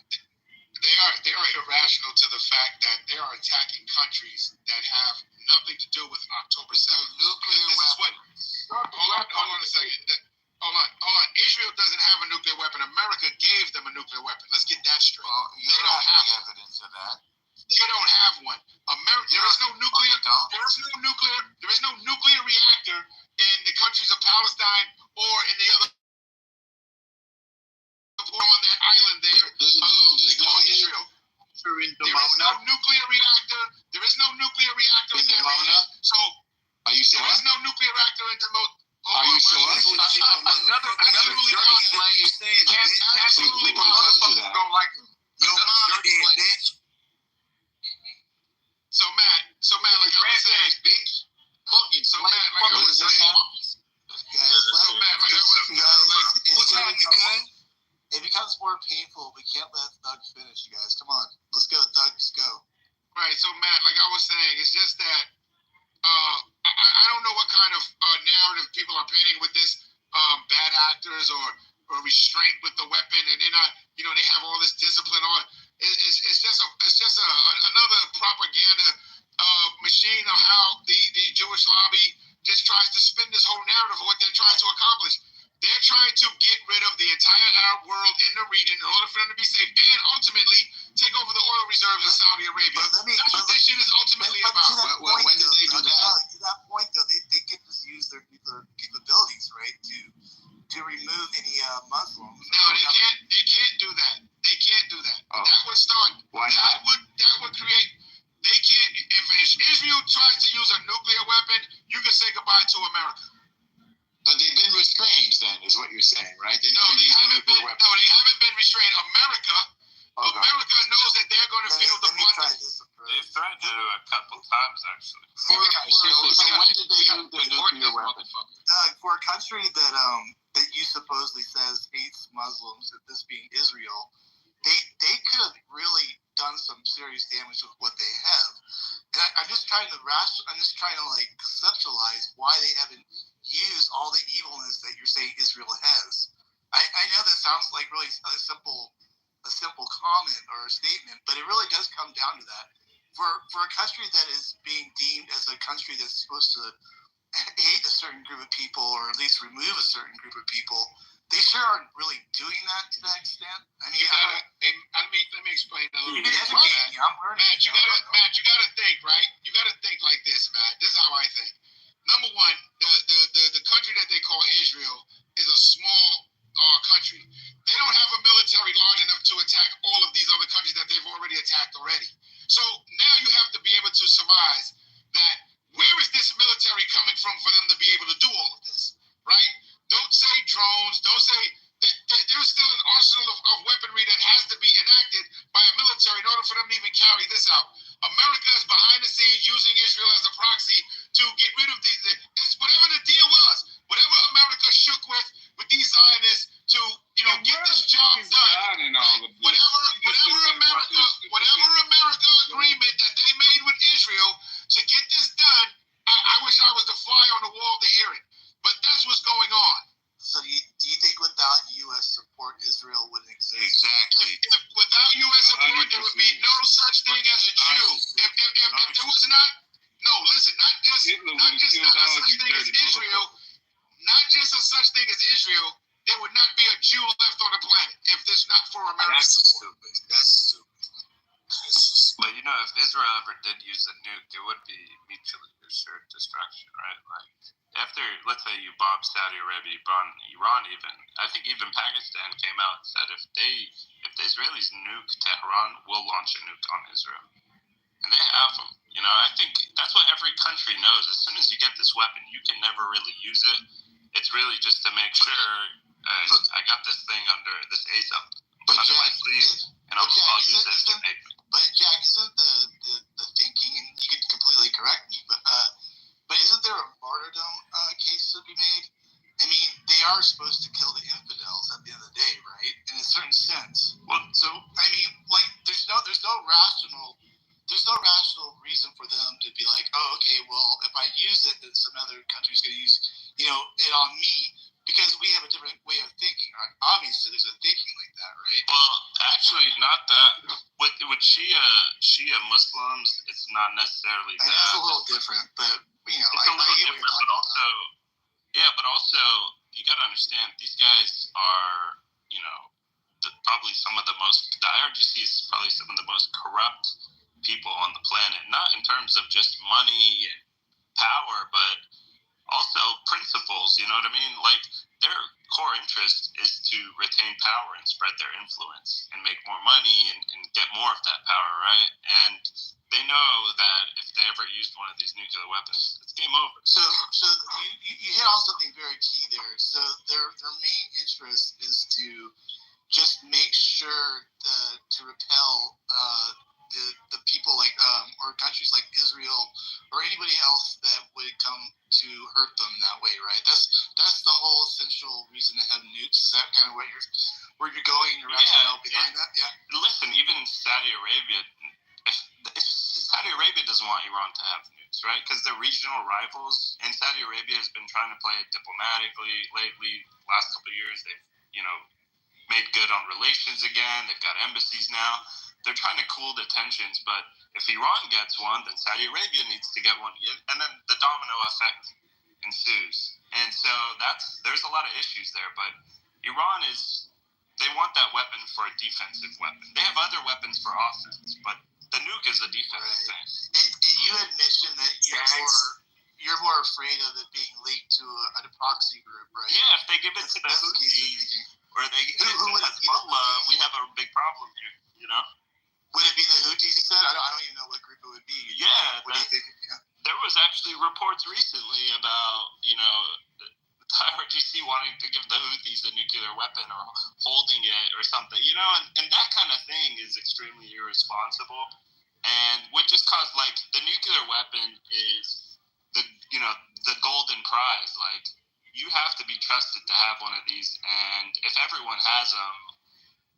Speaker 2: They are irrational to the fact that they are attacking countries that have nothing to do with October 7th.
Speaker 11: Nuclear weapons.
Speaker 2: Hold on a second. Hold on. Israel doesn't have a nuclear weapon. America gave them a nuclear weapon. Let's get that straight.
Speaker 11: You don't have evidence of that.
Speaker 2: They don't have one. There is no nuclear reactor in the countries of Palestine or in the other on that island there. Israel. There is no nuclear reactor. There is no nuclear reactor in Damona. So
Speaker 12: Are you sure?
Speaker 2: there is no nuclear reactor in Damona.
Speaker 12: Are you sure?
Speaker 11: Another dirty slave.
Speaker 2: Absolutely
Speaker 11: Motherfuckers don't like him. Your mom did, bitch.
Speaker 2: So Matt, like I was saying,
Speaker 11: bitch. Fucking
Speaker 2: so Matt, like I was saying,
Speaker 3: What's happening, it becomes more painful. We can't let Doug finish, you guys. Come on. Let's go, Doug. Let's go.
Speaker 2: right. So Matt, like I was saying, it's just that I don't know what kind of narrative people are painting with this bad actors or restraint with the weapon, and they're not, they have all this discipline on. It's just another propaganda machine of how the Jewish lobby just tries to spin this whole narrative of what they're trying to accomplish. They're trying to get rid of the entire Arab world in the region in order for them to be safe and ultimately take over the oil reserves in Saudi Arabia. That's what this shit is ultimately about.
Speaker 3: When did they do that? To that point, though, they could just use their nuclear capabilities, right, to remove any Muslims.
Speaker 2: No, they can't do that. They can't do that.
Speaker 12: Oh.
Speaker 2: That would start.
Speaker 12: Why not?
Speaker 2: That would create. They can't. If Israel tries to use a nuclear weapon, you can say goodbye to America.
Speaker 12: But they've been restrained, then, is what you're saying, right? They never used a nuclear weapon.
Speaker 2: No, they haven't been restrained. America knows that they're going to feel the brunt.
Speaker 13: They've threatened to a couple times, actually.
Speaker 12: So when did they use the nuclear weapon?
Speaker 3: Doug, for a country that supposedly says hates Muslims, this being Israel, they could have really done some serious damage with what they have. And I'm just trying to like conceptualize why they haven't used all the evilness that you're saying Israel has. I know that sounds like really a simple comment or a statement, but it really does come down to that. For a country that is being deemed as a country that's supposed to hate a certain group of people, or at least remove a certain group of people, they sure aren't really doing that to that extent. I mean,
Speaker 2: let me explain a little bit.
Speaker 3: Matt,
Speaker 2: you gotta think, right? You gotta think like this, Matt. This is how I think. Number one, the country that they call Israel is a small country. They don't have a military large enough to attack all of these other countries that they've already attacked already. So now you have to be able to surmise that where is this military coming from for them to be able to do all of this, right? Don't say drones. Don't say that there's still an arsenal of weaponry that has to be enacted by a military in order for them to even carry this out. America is behind the scenes using Israel as a proxy to get rid of these. It's whatever the deal was, whatever America shook with these Zionists to get this job done. Whatever America agreement that they made with Israel to get this done, I wish I was the fly on the wall to hear it. But that's what's going on.
Speaker 3: So do you think without U.S. support, Israel wouldn't exist?
Speaker 2: Exactly. If without U.S. support, there would be no such thing as a Jew. If there was not just a such thing as Israel, not just a such thing as Israel, there would not be a Jew left on the planet if there's not for American support.
Speaker 3: That's stupid.
Speaker 13: But if Israel ever did use a nuke, it would be mutually assured destruction, right? Like, after, let's say you bomb Saudi Arabia, you bomb Iran even, I think even Pakistan came out and said if the Israelis nuke Tehran, we'll launch a nuke on Israel. And they have them. I think that's what every country knows. As soon as you get this weapon, you can never really use it. It's really just to make sure I got this thing under this ace up under my sleeve, and I'll use it to make it.
Speaker 3: But Jack, isn't the thinking, and you can completely correct me, but isn't there a martyrdom case to be made? I mean, they are supposed to kill the infidels at the end of the day, right? In a certain sense.
Speaker 13: Well,
Speaker 3: so I mean, like, there's no rational reason for them to be like, oh, okay, well, if I use it, then some other country's going to use, it on me, because we have a different way of thinking. Right? Obviously, there's a thinking like that, right?
Speaker 13: Well, actually, not that. With Shia Muslims, it's not necessarily that.
Speaker 3: It's a little different, but
Speaker 13: it's a little different. But also, you got to understand, these guys are, probably some of the most. The IRGC is probably some of the most corrupt people on the planet, not in terms of just money and power, but also principles. You know what I mean? Like, their core interest is to retain power and spread their influence and make more money and get more of that power, right? And they know that if they ever used one of these nuclear weapons, it's game over.
Speaker 3: So you hit on something very key there. So their main interest is to just make sure to repel the people like or countries like Israel or anybody else that would come to hurt them that way, right? That's the whole essential reason to have nukes. Is that kind of where you're going and your rationale behind that? Yeah.
Speaker 13: Listen, even Saudi Arabia, if Saudi Arabia doesn't want Iran to have nukes, right? Because they're regional rivals, and Saudi Arabia has been trying to play it diplomatically lately. Last couple of years, they've made good on relations again. They've got embassies now. They're trying to cool the tensions, but if Iran gets one, then Saudi Arabia needs to get one, and then the domino effect ensues. And so there's a lot of issues there, but Iran they want that weapon for a defensive weapon. They have other weapons for offense, but the nuke is a defensive thing.
Speaker 3: And you had mentioned that you're more afraid of it being leaked to a proxy group, right?
Speaker 13: Yeah, if they give it to the Houthis, or they give it to Hezbollah, we have a big problem here,
Speaker 3: Would it be the Houthis, you said? I don't even know what group it would be.
Speaker 13: Yeah.
Speaker 3: What do you think? Yeah.
Speaker 13: There was actually reports recently about, the IRGC wanting to give the Houthis a nuclear weapon or holding it or something, and that kind of thing is extremely irresponsible and would just cause, the nuclear weapon is the golden prize.
Speaker 9: you have to be trusted to have one of these, and if everyone has them,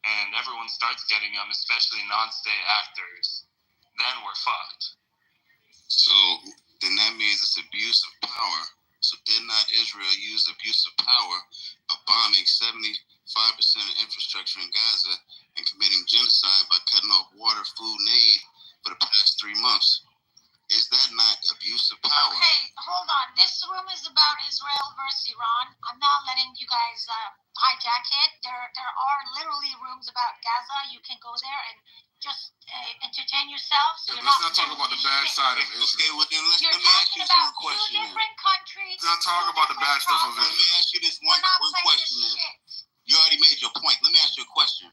Speaker 9: and everyone starts getting them, especially non-state actors, then we're fucked.
Speaker 10: So then that means it's abuse of power. So did not Israel use abuse of power of bombing 75% of infrastructure in Gaza and committing genocide by cutting off water, food, and aid for the past 3 months? Is that not abuse of power?
Speaker 4: Okay, hold on. This room is about Israel versus Iran. I'm not letting you guys hijack it. There are literally rooms about Gaza. You can go there and just entertain yourselves.
Speaker 12: Yeah, let's not talk about the bad side of Israel.
Speaker 10: Okay, well then let me ask you
Speaker 4: about
Speaker 10: one question.
Speaker 4: Two different countries.
Speaker 12: Let's not talk about the bad stuff of
Speaker 10: Let
Speaker 12: Israel.
Speaker 10: me ask you this one question then. You already made your point. Let me ask you a question.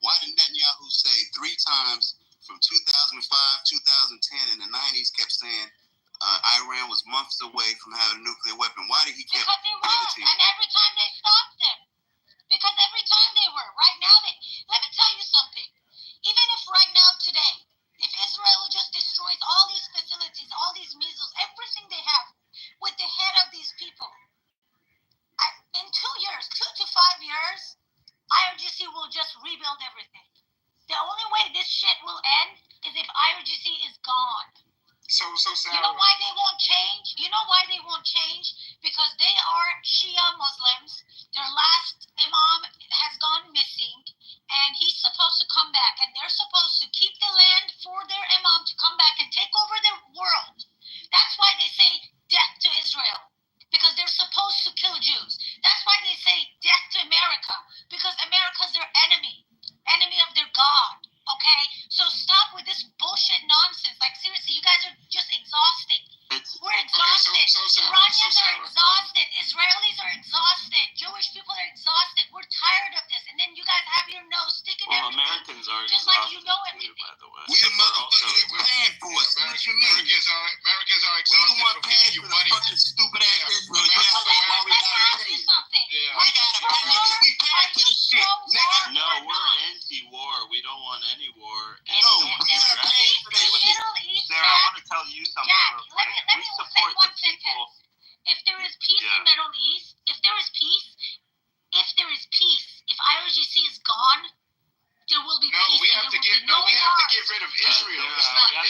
Speaker 10: Why did Netanyahu say 3 times from 2005, 2010, and the 90s kept saying Iran was months away from having a nuclear weapon? Why did he keep
Speaker 4: Because they were, and every time they stopped them. Because every time they were. Right now, let me tell you something. Even if right now, today, if Israel just destroys all these facilities, all these missiles, everything they have, with the head of these people, in 2 years, 2 to 5 years, IRGC will just rebuild everything. The only way this shit will end is if IRGC is gone.
Speaker 2: So Sarah.
Speaker 4: You know why they won't change? You know why they won't change? Because they are Shia Muslims. Their last imam has gone missing, and he's supposed to come back, and they're supposed to keep the land for their imam to come back and take over the world. That's why they say death to Israel, because they're supposed to kill Jews. That's why they say death to America, because America's their enemy of their God. Okay? So stop with this bullshit nonsense. Like, seriously, you guys are just exhausted. We're exhausted. Iranians are exhausted. Israelis are exhausted. Jewish people are exhausted. We're tired of this. And then you guys have your nose sticking everything.
Speaker 9: Americans are
Speaker 4: just like you know everything.
Speaker 9: By the way.
Speaker 10: We the motherfuckers paying for it. What you mean?
Speaker 2: Americans are exhausted.
Speaker 10: We the one paying for the fucking stupid ass Israel. You ask us why we gotta pay.
Speaker 4: Something.
Speaker 10: Yeah. We gotta pay because we paying for this shit, nigga.
Speaker 9: No, we're anti-war. We don't want any war.
Speaker 10: No, we are paying for this shit.
Speaker 9: Sarah, I want to tell you something real quick.
Speaker 4: Let me say one sentence. If there is peace in Middle East, if there is peace, if IRGC is gone, there will be peace.
Speaker 2: We have to get rid of Israel.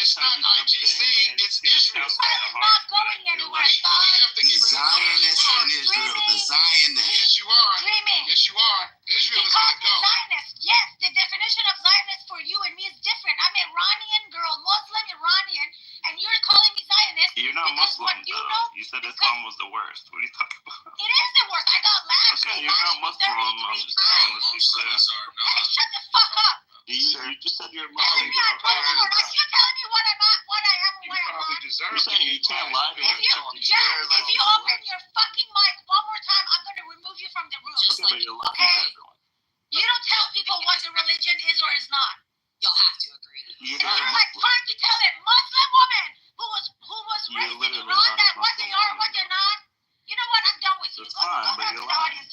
Speaker 2: It's not IGC, it's Israel.
Speaker 4: It's not going anywhere.
Speaker 10: The Zionists in Israel, the Zionists.
Speaker 2: Yes, you are.
Speaker 4: Dreaming.
Speaker 2: Yes, you are. Israel is going to go.
Speaker 4: Zionist. Yes, the definition of Zionist for you and me is different. I'm Iranian girl, Muslim Iranian, and you're calling me Zionist.
Speaker 9: You're not Muslim, though. You said Islam was the worst. What are you talking about?
Speaker 4: It is the worst. I got lashed.
Speaker 9: Okay, you're not Muslim. I'm just saying.
Speaker 10: Muslims are not.
Speaker 4: Hey, shut the fuck up.
Speaker 9: You just said you're a Muslim.
Speaker 4: You're telling me what I'm not, what I am, and what I'm not.
Speaker 9: You're saying you can't lie to
Speaker 4: If you open your fucking mic one more time, I'm going to remove you from the room. Okay? You don't tell people what the religion is or is not.
Speaker 6: Y'all have to agree.
Speaker 4: You're like trying to tell a Muslim woman who was raised in Iran that what they are and what they're not. You know what? I'm done with you. Go back to the audience.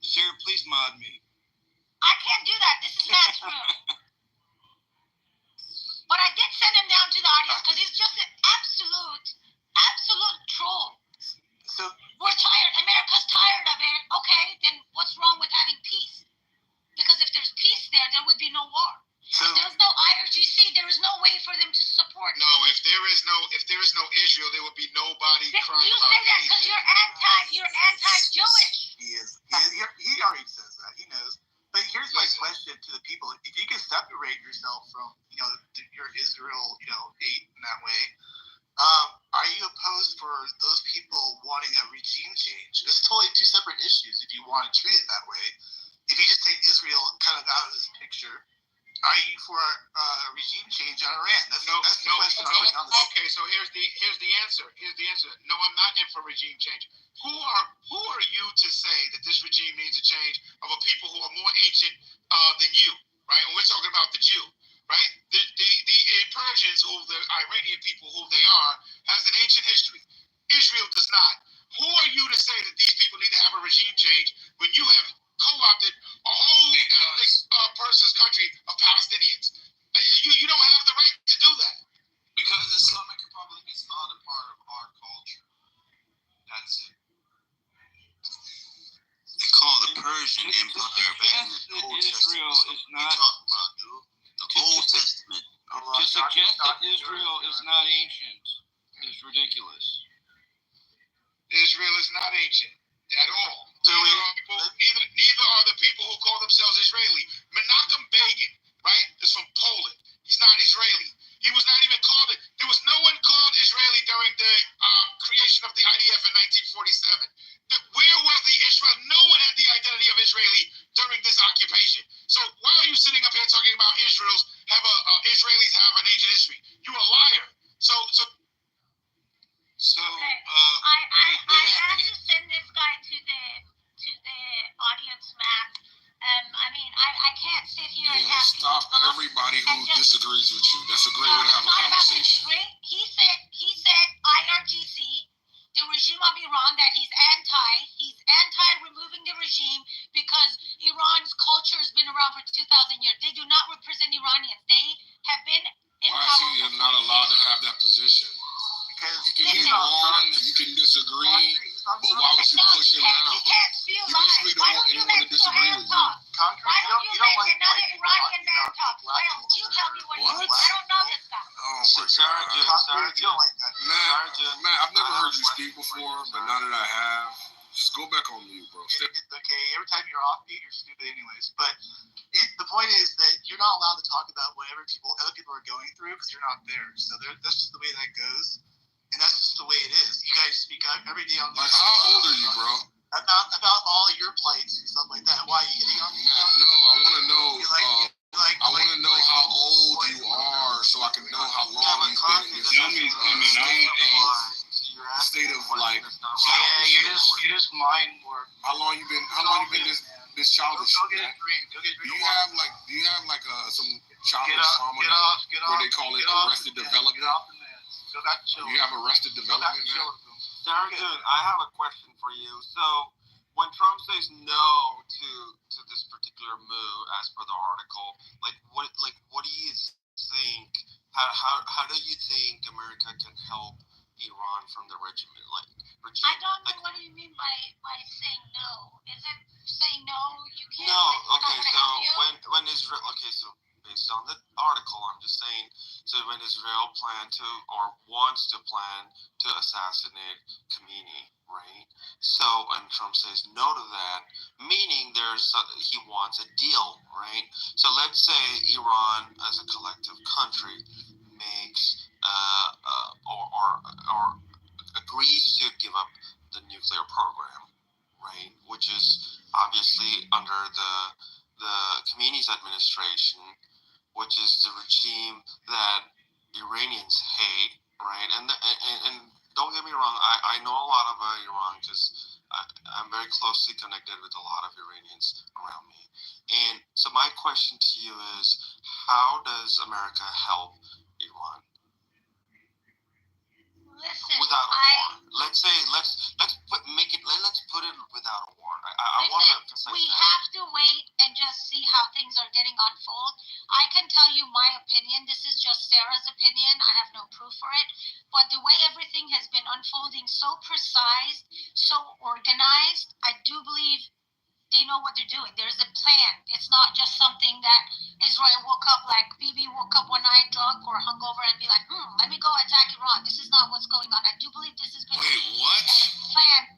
Speaker 10: Sarah, please mod me.
Speaker 4: I can't do that. This is Matt's room. But I did send him down to the audience because he's just an absolute troll.
Speaker 7: So
Speaker 4: we're tired. America's tired of it. Okay, then what's wrong with having peace? Because if there's peace there would be no war. If there's no IRGC, there is no way for them to support.
Speaker 2: No, if there is no Israel, there would be nobody crying
Speaker 4: you
Speaker 2: about
Speaker 4: say that because
Speaker 2: anything.
Speaker 4: you're anti-Jewish.
Speaker 7: he is. He already says that. He knows. But here's my question to the people: if you can separate yourself from, your Israel, hate in that way, are you opposed for those people wanting a regime change? It's totally 2 separate issues. If you want to treat it that way, if you just take Israel kind of out of this picture, are you for a regime change on Iran? That's the question.
Speaker 2: Okay, so here's the answer. No, I'm not in for regime change. Who are you to say that this regime needs a change of a people who are more ancient than you, right? And we're talking about the Jew, right? The Persians, who the Iranian people, who they are, has an ancient history. Israel does not. Who are you to say that these people need to have a regime change when you have co-opted a whole ethnic person's country of Palestinians? You don't have the right to do that.
Speaker 10: Because the Islamic Republic is not a part of our culture. That's it. Persian Empire back in the Old
Speaker 8: Israel
Speaker 10: Testament.
Speaker 8: is
Speaker 10: What
Speaker 8: not.
Speaker 10: you talking about, dude? The Old Testament.
Speaker 8: To suggest that Israel is not ancient is ridiculous.
Speaker 2: Israel is not ancient at all. Neither are the people who call themselves Israeli. Menachem Begin, right, is from Poland. He's not Israeli. He was not even called it. There was no one called Israeli during the creation of the IDF in 1947. Where was the Israel? No one had the identity of Israeli during this occupation. So why are you sitting up here talking about Israelis have an ancient history? You a liar. So
Speaker 4: I have to send this guy to the audience, Matt. I mean, I can't sit here and have
Speaker 12: stop everybody who disagrees with you. That's a great way to have a conversation.
Speaker 4: He said IRGC, the regime of Iran, that he's anti removing the regime because Iran's culture has been around for 2,000 years. They do not represent Iranians. They have been in
Speaker 12: Why
Speaker 4: power.
Speaker 12: is he not allowed to have that position? You can be wrong, you can disagree, but why would you push him down? You basically don't want anyone to disagree with you.
Speaker 4: Why don't you let another Iranian man talk? Well, you tell me what you think. I don't know this guy.
Speaker 12: Oh my God. Man, I've never heard you speak before, but now that I have, just go back on mute, bro.
Speaker 3: Okay, every time you're offbeat, you're stupid anyways. But the point is that you're not allowed to talk about whatever other people are going through because you're not there. So that's just the way that goes. And that's just the way it is. You guys speak up every day on
Speaker 12: like, how old are you, bro?
Speaker 3: About all your plights and stuff like that. Why are you hitting on me?
Speaker 12: No, I want to know. I want to know how old you are so I can know how long you've been in this state of like childishness.
Speaker 3: You just mind work.
Speaker 12: How long you been this childish?
Speaker 3: Go get a drink.
Speaker 12: Do you have like some childish trauma where they call it arrested development? You have arrested development now?
Speaker 14: Darrington, I have a question for you. So, when Trump says no to this particular move, as per the article, what do you think? How do you think America can help Iran from the regime?
Speaker 4: I don't know what do you mean by saying no. Is it saying no? You can't.
Speaker 14: No. Okay. So when Israel. Okay. So based on the article, I'm just saying. So when Israel wants to assassinate Khamenei, right? So when Trump says no to that, meaning he wants a deal, right? So let's say Iran, as a collective country, makes or agrees to give up the nuclear program, right? Which is obviously under the Khamenei's administration, which is the regime that Iranians hate, right? And don't get me wrong, I know a lot about Iran because I'm very closely connected with a lot of Iranians around me. And so my question to you is, how does America help Iran?
Speaker 4: Listen,
Speaker 14: without a war. Let's put it without a war. I want to emphasize
Speaker 4: we
Speaker 14: that.
Speaker 4: have to wait and just see how things are getting unfold. I can tell you my opinion. This is just Sarah's opinion. I have no proof for it. But the way everything has been unfolding, so precise, so organized, I do believe they know what they're doing. There's a plan. It's not just something that Israel woke up like Bibi woke up one night drunk or hungover and be like, let me go attack Iran. This is not what's going on. I do believe this has been planned.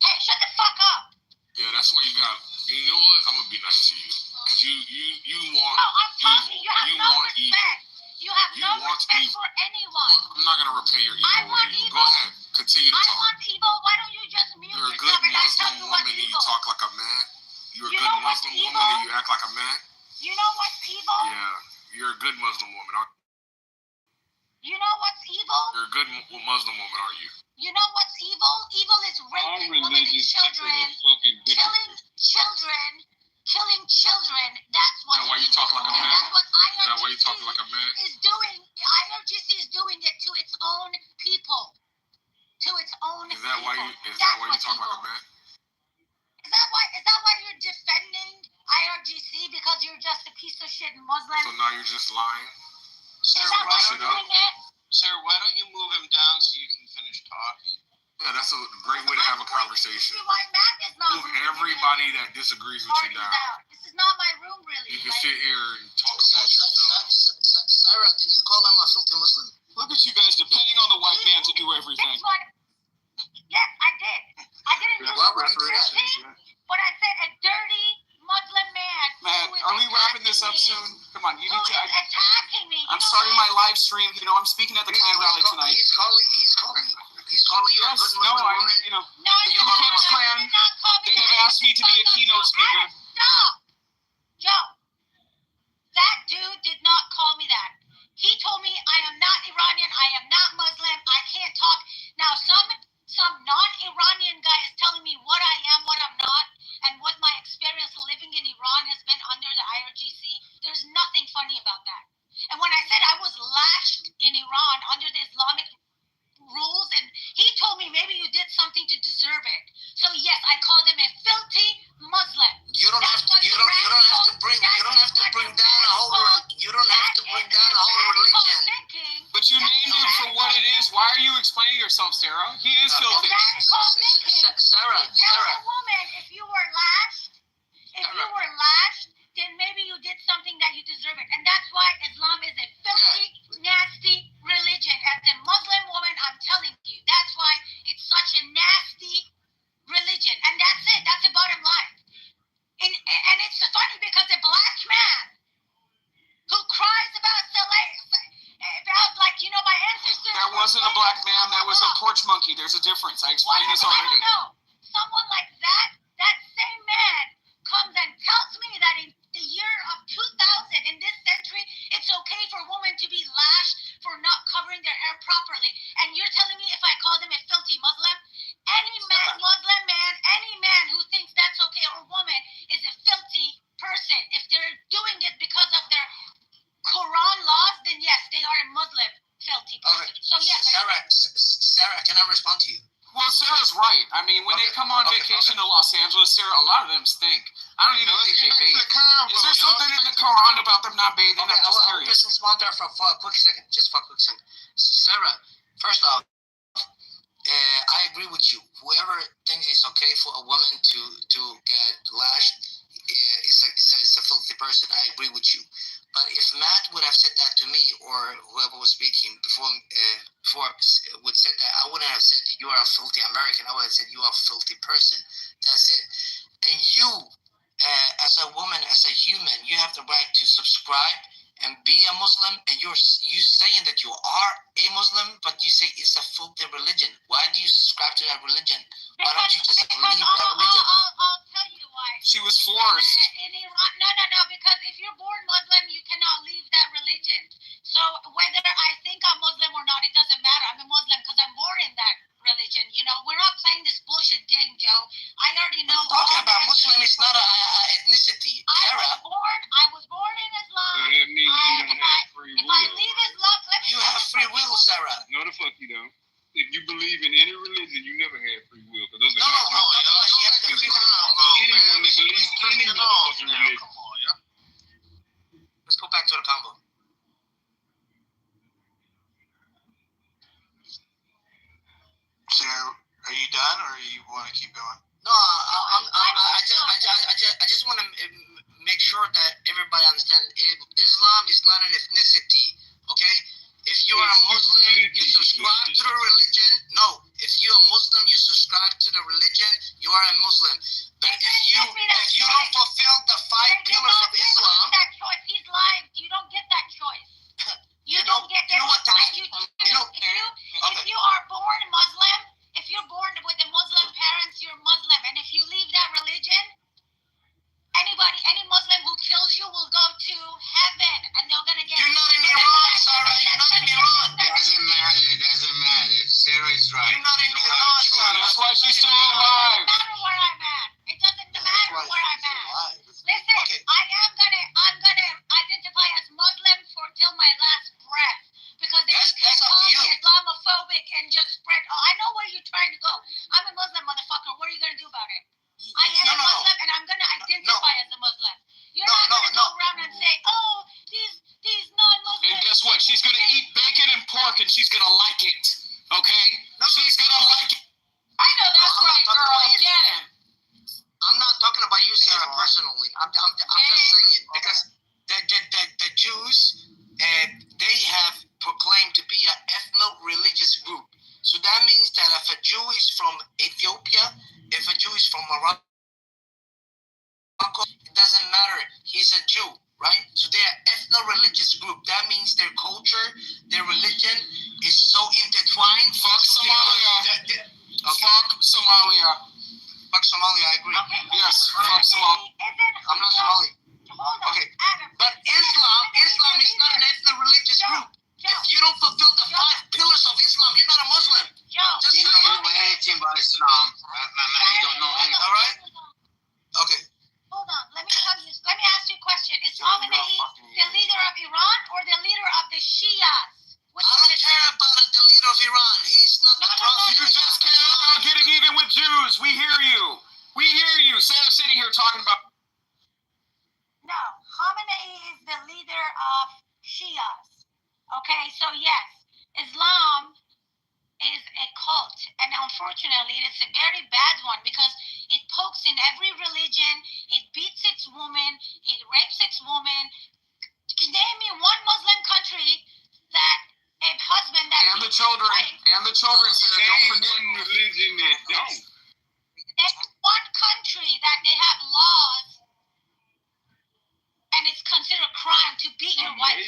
Speaker 4: Hey, shut the fuck up.
Speaker 12: Yeah, that's why you got. You know what? I'm gonna be nice to you because you want evil.
Speaker 4: You have no respect. You have no respect for anyone.
Speaker 12: I'm not gonna repay your evil with evil. Go ahead, continue to talk.
Speaker 4: I want evil. Why don't you just mute
Speaker 12: You're a
Speaker 4: yourself
Speaker 12: good
Speaker 4: and I tell
Speaker 12: Muslim
Speaker 4: you
Speaker 12: woman
Speaker 4: what's
Speaker 12: and you
Speaker 4: evil?
Speaker 12: talk like a man. You're a
Speaker 4: You
Speaker 12: good
Speaker 4: know what's
Speaker 12: Muslim
Speaker 4: evil?
Speaker 12: woman and you act like a man.
Speaker 4: You know what's evil?
Speaker 12: Yeah, you're a good Muslim woman.
Speaker 4: You know what's evil?
Speaker 12: You're a good Muslim woman, aren't you?
Speaker 4: You know what's evil? Evil is raping women and children, killing children. That's what.
Speaker 12: Is that why you talk like a man?
Speaker 4: That's what
Speaker 12: Is that why you talk like a man?
Speaker 4: is doing. IRGC is doing it to its own people. To its own
Speaker 12: Is that why you?
Speaker 4: people.
Speaker 12: Is that why you talk like a man?
Speaker 4: Is that why you're defending IRGC because you're just a piece of shit Muslim?
Speaker 12: So now you're just lying.
Speaker 4: Is that why you're doing it?
Speaker 8: Sir, why don't you move him down so you can finish talking?
Speaker 12: Yeah, that's a great way to have a conversation.
Speaker 4: See why Matt is Islam.
Speaker 12: Everybody that disagrees with you down.
Speaker 4: This is not my room, really.
Speaker 12: You can sit here and talk about yourself.
Speaker 11: Sarah, did you call him a filthy Muslim?
Speaker 1: Look at you guys depending on the white man to do everything.
Speaker 4: Yes, I did. I didn't use
Speaker 11: Why would you do
Speaker 4: dirty, but I said a dirty Muslim man.
Speaker 1: Matt, are we wrapping this up soon? Come on, you need to.
Speaker 4: Attacking me.
Speaker 1: I'm starting my live stream. You know, I'm speaking at the Klan rally tonight.
Speaker 11: He's calling you a good Muslim woman.
Speaker 1: You know,
Speaker 4: No,
Speaker 1: the Ku Klux Klan, they have asked me to be a keynote speaker.
Speaker 4: Stop! Joe, that dude did not call me that. He told me I am not Iranian, I am not Muslim, I can't talk. Now, some non-Iranian guy is telling me what I am, what I'm not, and what my experience living in Iran has been under the IRGC. There's nothing funny about that. And when I said I was lashed in Iran under the Islamic rules, and he told me maybe you did something to deserve it. So yes, I called him a filthy Muslim.
Speaker 11: You don't have to bring down a whole religion.
Speaker 1: But you named him for what it is. Why are you explaining yourself, Sarah? He is filthy.
Speaker 11: Sarah.
Speaker 4: Tell a woman if you were lashed, then maybe you did something that you deserve it. And that's why Islam is a filthy, nasty religion. As a Muslim woman, I'm telling you, that's why it's such a nasty religion. And that's it. That's the bottom line. And it's funny because a black man who cries about my ancestors.
Speaker 1: That wasn't a black man. That was a porch monkey. There's a difference. I explained this already.
Speaker 4: I don't know. Someone like that same man comes and tells me that in the year of 2000, in this century, it's okay for women to be lashed for not covering their hair properly. And you're telling me if I called him a filthy Muslim? Any man who thinks that's okay, or woman, is a filthy person. If they're doing it because of their Quran laws, then yes, they are a Muslim filthy person.
Speaker 11: Okay.
Speaker 4: So yes,
Speaker 11: Sarah, can I respond to you?
Speaker 1: Well, Sarah's right. I mean, when they come on vacation to Los Angeles, Sarah, a lot of them stink. I don't even think they bathe. Is there something in the Quran about them not bathing?
Speaker 11: Okay,
Speaker 1: I'm just
Speaker 11: I'll
Speaker 1: curious.
Speaker 11: just respond to her for a quick second. Sarah, first off, I agree with you. Whoever thinks it's okay for a woman to get lashed is a filthy person. I agree with you. But if Matt would have said that to me, or whoever was speaking before would said that, I wouldn't have said you are a filthy American. I would have said you are a filthy person. That's it. And you, as a woman, as a human, you have the right to subscribe and be a Muslim. And you saying that you are a Muslim, but you say it's a filthy religion. Why do you subscribe to that religion? Why don't you just leave that religion?
Speaker 4: I'll tell you why.
Speaker 1: She was forced.
Speaker 4: In Iran, no, because if you're born Muslim, you cannot leave that religion. So whether I think I'm Muslim or not, it doesn't matter. I'm a Muslim because I'm born in that religion. You know, we're not playing this bullshit game, Joe. I already know.
Speaker 11: What are you talking about? Muslim is not an ethnicity.
Speaker 4: I was born in Islam.
Speaker 12: So that means you don't have free will.
Speaker 4: If I leave Islam,
Speaker 11: You have free will, Sarah.
Speaker 12: No, the fuck you don't. If you believe in any religion, you never had free will. Because those are
Speaker 11: No, she has the free will.
Speaker 12: anyone that believes any motherfucking religion.
Speaker 11: Let's go back to the combo.
Speaker 3: Sarah, are you done, or you want to keep going?
Speaker 11: No, I just want to make sure that everybody understands. Islam is not an ethnicity, okay? If you are a Muslim, you subscribe to the religion. No, if you're a Muslim, you subscribe to the religion. You are a Muslim. But if you don't fulfill the 5 pillars of Islam,
Speaker 4: that choice. He's lying. You don't get that choice. You don't get that. If you are born Muslim, if you're born with a Muslim parents, you're Muslim, and if you leave that religion, any Muslim who kills you will go to heaven, and they're gonna get.
Speaker 11: You're not in Iran, Sarah. You're not in Iran.
Speaker 3: Doesn't matter. Sarah is right.
Speaker 11: You're not in Iran, Sarah.
Speaker 1: That's why she's still alive.
Speaker 4: No matter where I'm at, it doesn't matter.
Speaker 11: I'm just saying because the Jews they have proclaimed to be an ethno-religious group. So that means that if a Jew is from Ethiopia, if a Jew is from Morocco, it doesn't matter. He's a Jew, right? So they're an ethno-religious group. That means their culture, their religion is so intertwined.
Speaker 1: Fuck Somalia. Fuck Somalia.
Speaker 11: Fuck Somalia, I agree.
Speaker 4: Okay.
Speaker 1: Yes, fuck Somalia.
Speaker 11: I'm not Somali.
Speaker 4: Hold on,
Speaker 11: Okay.
Speaker 4: Adam.
Speaker 11: But Islam is not an ethno-religious group. If you don't fulfill the 5 pillars of Islam, you're not a Muslim. Just
Speaker 3: You don't know anything about Islam. You don't know anything.
Speaker 11: All right? Okay.
Speaker 4: Hold on. Let me ask you a question. Is Khamenei the leader of Iran or the leader of the Shias?
Speaker 11: I don't care about the leader of Iran. He's not the prophet.
Speaker 1: You just care about getting even with Jews. We hear you. We hear you. Sarah's sitting here talking about.
Speaker 4: No, Khamenei is the leader of Shias. Okay, so yes, Islam is a cult, and unfortunately, it's a very bad one because it pokes in every religion, it beats its woman, it rapes its woman. Name me one Muslim country that a husband that
Speaker 1: And the children. And the children. Sarah, don't forget.
Speaker 12: One religion that don't.
Speaker 4: There's one country that they have laws, and it's considered crime to beat your wife.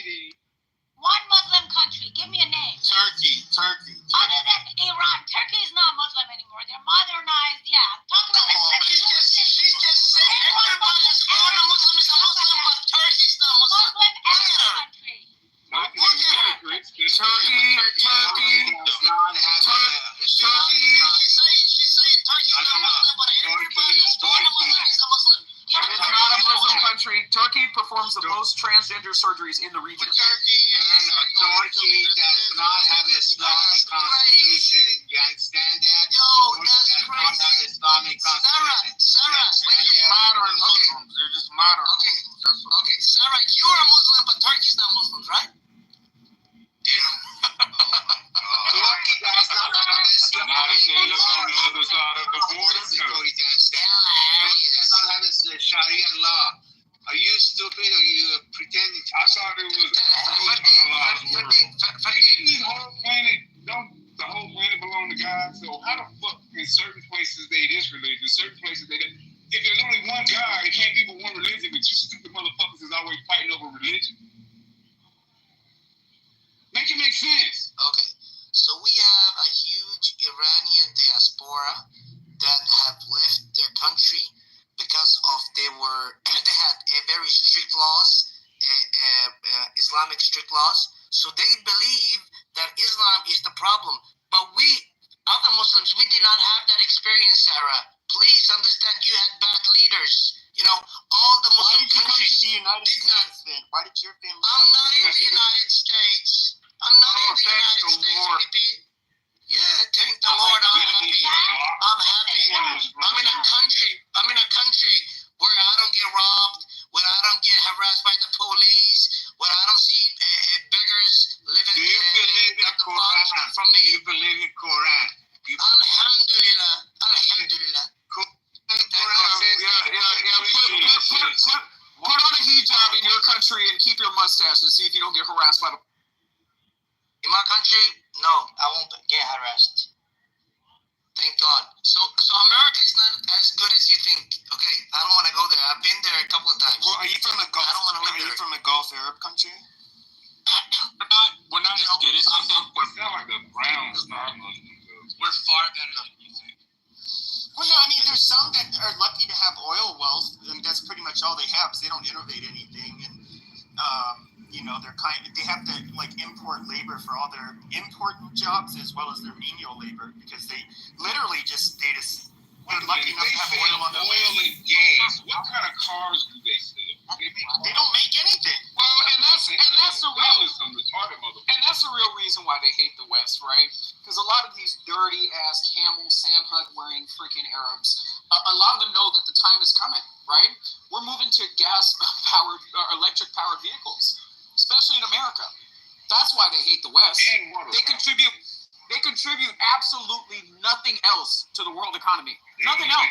Speaker 4: One Muslim country. Give me a name.
Speaker 11: Turkey.
Speaker 4: Other than Iran. Turkey is not Muslim anymore. They're modernized. Yeah. Talk about
Speaker 11: Come on, she just said everybody that's born a Muslim is a Muslim, but Turkey is not Muslim.
Speaker 4: Muslim Arab country.
Speaker 1: Turkey.
Speaker 3: does not have
Speaker 11: She's saying Turkey is not Muslim, but everybody that's born a Muslim is a Muslim.
Speaker 1: It's not a Muslim country. Turkey performs the most transgender surgeries in the region.
Speaker 11: Turkey
Speaker 3: does not have an Islamic constitution. You understand that?
Speaker 11: Yo, that's
Speaker 3: does not have an Islamic constitution.
Speaker 11: Sarah,
Speaker 12: Modern Muslims. They're just modern.
Speaker 11: Okay, Sarah, you are Muslim, but Turkey's not Muslims, right? Turkey does not have an Islamic
Speaker 3: Sharia law. Are you stupid or you pretending to?
Speaker 12: I thought it was this whole planet, the whole planet belong to God. So how the fuck in certain places they this religion, certain places they that? If there's only one God, it can't be but one religion. But you stupid motherfuckers is always fighting over religion. Make it make sense.
Speaker 11: Okay, so we have a huge Iranian diaspora that have left their country because of they had a very strict laws, Islamic strict laws. So they believe that Islam is the problem. But we, other Muslims, we did not have that experience, Sarah. Please understand, you had bad leaders. You know, all the Muslim countries did not.
Speaker 7: Why did your family?
Speaker 11: I'm not in the United States. I'm not in the United States, baby. Yeah, thank the Lord. I'm happy. I'm in a country where I don't get robbed, where I don't get harassed by the police, where I don't see beggars living at the block from me.
Speaker 3: You believe in Quran?
Speaker 11: Alhamdulillah.
Speaker 1: Put on a hijab in your country and keep your mustache and see if you don't get harassed by the.
Speaker 11: In my country, no, I won't get harassed. Thank God. So America is not as good as you think. Okay, I don't want to go there. I've been there a couple of times.
Speaker 7: Well, are you from the Gulf?
Speaker 11: I don't want to live
Speaker 7: Are you
Speaker 11: there.
Speaker 7: from the Gulf Arab country?
Speaker 13: We're not as good as you think.
Speaker 12: It's not like a brown star Muslim.
Speaker 13: We're far better than you think.
Speaker 7: Well, no, I mean, there's some that are lucky to have oil wealth, and that's pretty much all they have, because they don't innovate anything, and they have to like import labor for all their important jobs as well as their menial labor, because they're lucky enough to have oil on their
Speaker 12: Oil and gas. What kind of cars do they sell?
Speaker 7: They don't make anything.
Speaker 1: Well, and that's the real.
Speaker 12: Some retarded motherfucker.
Speaker 1: And that's the real reason why they hate the West, right? Because a lot of these dirty ass camel sand hut wearing freaking Arabs, a lot of them know that the time is coming, right? We're moving to gas powered, electric powered vehicles, especially in America. That's why they hate the West.
Speaker 12: And water
Speaker 1: They
Speaker 12: power.
Speaker 1: contribute They contribute absolutely nothing else to the world economy. Nothing else.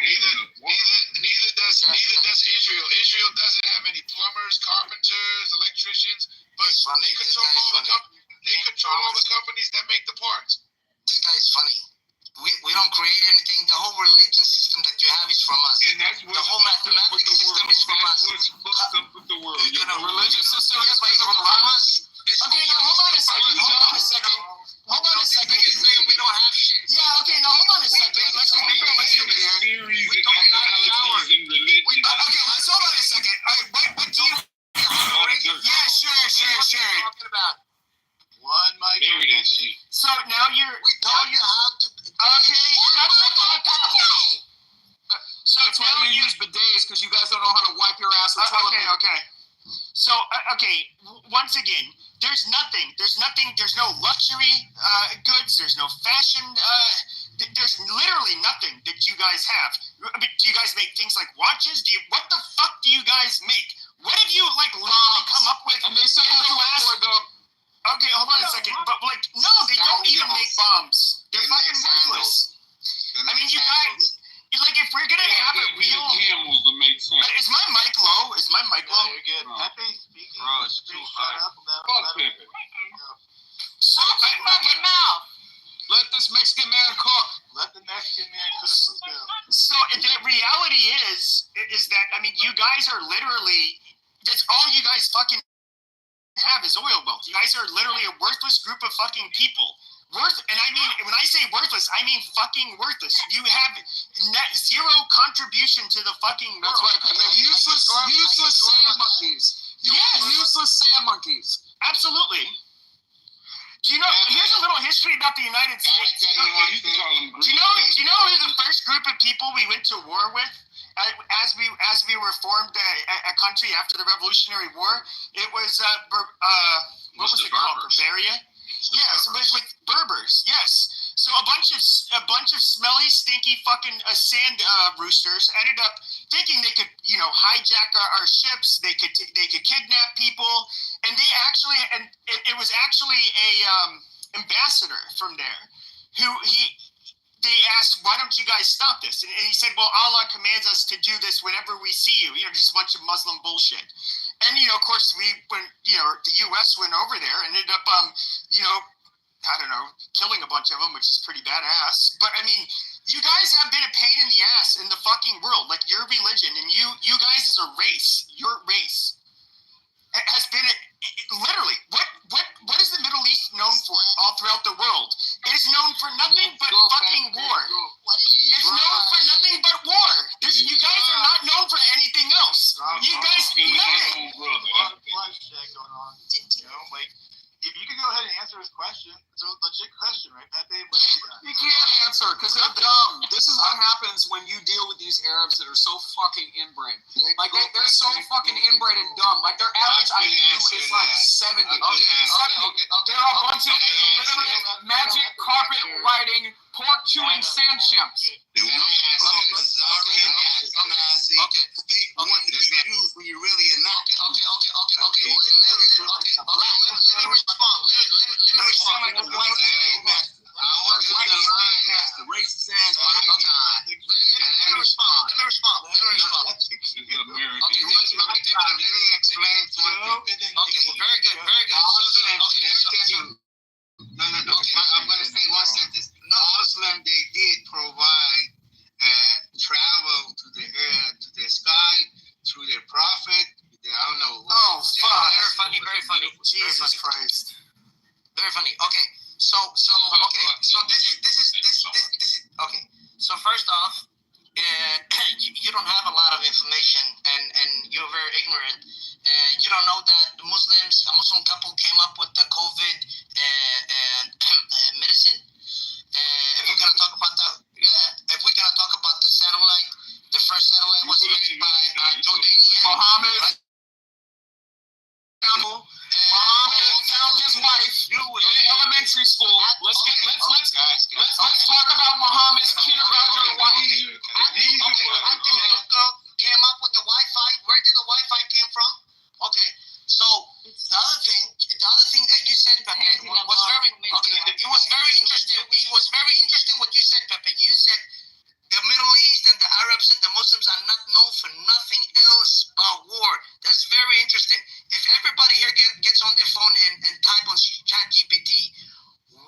Speaker 2: Neither does Israel. Israel doesn't have any plumbers, carpenters, electricians, but they control all the companies that make the parts.
Speaker 11: This guy is funny. We don't create anything. The whole religion system that you have is from us.
Speaker 12: And that's
Speaker 11: The whole mathematics system is from us.
Speaker 12: What's fucked up with the world?
Speaker 11: You know,
Speaker 1: Religious system is
Speaker 11: from us.
Speaker 1: Okay, now hold on a second. Hold on a second.
Speaker 11: You're saying we don't have shit.
Speaker 1: Yeah, okay, now hold on a second. Let's just here.
Speaker 12: Theories and ideologies in religion.
Speaker 1: Okay, let's hold on a second. All right, what do you... Yeah, sure.
Speaker 11: Talking about one mic.
Speaker 1: So now you're...
Speaker 11: We taught you how to...
Speaker 1: Okay, shut the fuck up. So
Speaker 5: That's why we use bidets, because you guys don't know how to wipe your ass with toilet paper.
Speaker 1: Okay. So, once again, there's no luxury goods, there's no fashion, there's literally nothing that you guys have. Do you guys make things like watches? What the fuck do you guys make? What have you, literally come up with?
Speaker 5: And they said
Speaker 1: in the last... Okay, hold on a second. But, no, they don't even make bombs. They're fucking worthless. I mean, you guys... if we're gonna have a real...
Speaker 12: Camels to make sense.
Speaker 1: Is my mic low?
Speaker 11: You're good. Pepe speaking.
Speaker 8: Bro, it's too high.
Speaker 12: Fuck Pepe.
Speaker 1: So,
Speaker 4: Fucking mouth.
Speaker 5: Let this Mexican man cook.
Speaker 11: Let the Mexican man cook. Let's go.
Speaker 1: So the reality is that, I mean, you guys are literally... That's all you guys fucking have is oil wealth. You guys are literally a worthless group of fucking people. And I mean, when I say worthless, I mean fucking worthless. You have zero contribution to the fucking world.
Speaker 5: That's right. They're useless sand monkeys. Useless sand monkeys.
Speaker 1: Absolutely. Do you know? Here's a little history about the United States. Do you know who the first group of people we went to war with? As we were formed a country after the Revolutionary War, it was what was it called? Bavaria. Yes, it was with Berbers. Yes. So a bunch of smelly, stinky fucking sand roosters ended up thinking they could, hijack our ships. They could kidnap people, and it was actually a ambassador from there who they asked, why don't you guys stop this? And he said, well, Allah commands us to do this whenever we see you. Just a bunch of Muslim bullshit. And, of course, the U.S. went over there and ended up, I don't know, killing a bunch of them, which is pretty badass. But, I mean, you guys have been a pain in the ass in the fucking world. Like, your religion and you guys as a race, your race, has been literally, what is the Middle East known for all throughout the world? It is known for nothing but fucking war. It's known for nothing but war. You guys are not known for anything else. You guys do nothing.
Speaker 11: If you could go ahead and answer his question, it's a legit question, right, Pepe?
Speaker 5: You can't answer because they're dumb. This is what happens when you deal with these Arabs that are so fucking inbred. Like they're so fucking inbred and dumb. Like their average IQ is like 70. They're a bunch of magic carpet riding, pork chewing sand chimps.
Speaker 10: They want to answer fake wanting to be Jews when you really are not.
Speaker 11: Okay. Let me respond. Let me respond. Let me respond. Let me explain something. Okay, very good. No. I'm going to say one sentence. Muslim, they did provide travel to the air, to the sky, through their prophet. I don't know.
Speaker 1: Oh, fuck.
Speaker 11: Very funny.
Speaker 1: Jesus Christ.
Speaker 11: Very funny. Okay. So this is okay. So first off, you don't have a lot of information, and you're very ignorant. You don't know that a Muslim couple came up with the COVID medicine. If we're gonna talk about that, if we're gonna talk about the satellite, the first satellite was made by Jordanian.
Speaker 5: Muhammad found his wife in elementary school. Let's talk about Muhammad's kindergarten wife.
Speaker 11: Came up with the Wi-Fi. Where did the Wi-Fi came from? Okay, so the other thing that you said was very interesting. It was very interesting.
Speaker 15: anything else but war. That's very interesting. If everybody here gets on their phone and type on ChatGPT,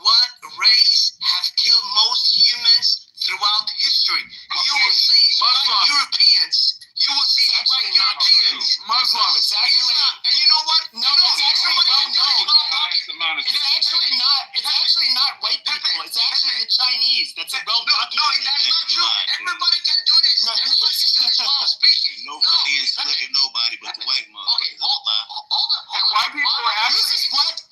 Speaker 15: what race have killed most humans throughout history? You will see white Europeans. You will see white Europeans.
Speaker 5: Muslims. It's actually,
Speaker 15: and you know what?
Speaker 5: No, it's actually well known.
Speaker 12: It's
Speaker 5: actually not white people. It's actually the Chinese. That's a well documented.
Speaker 15: No, that's not true. Everybody can do this. Everybody can do this while speaking.
Speaker 10: Nobody enslaved nobody but the white motherfuckers.
Speaker 5: And white people were actually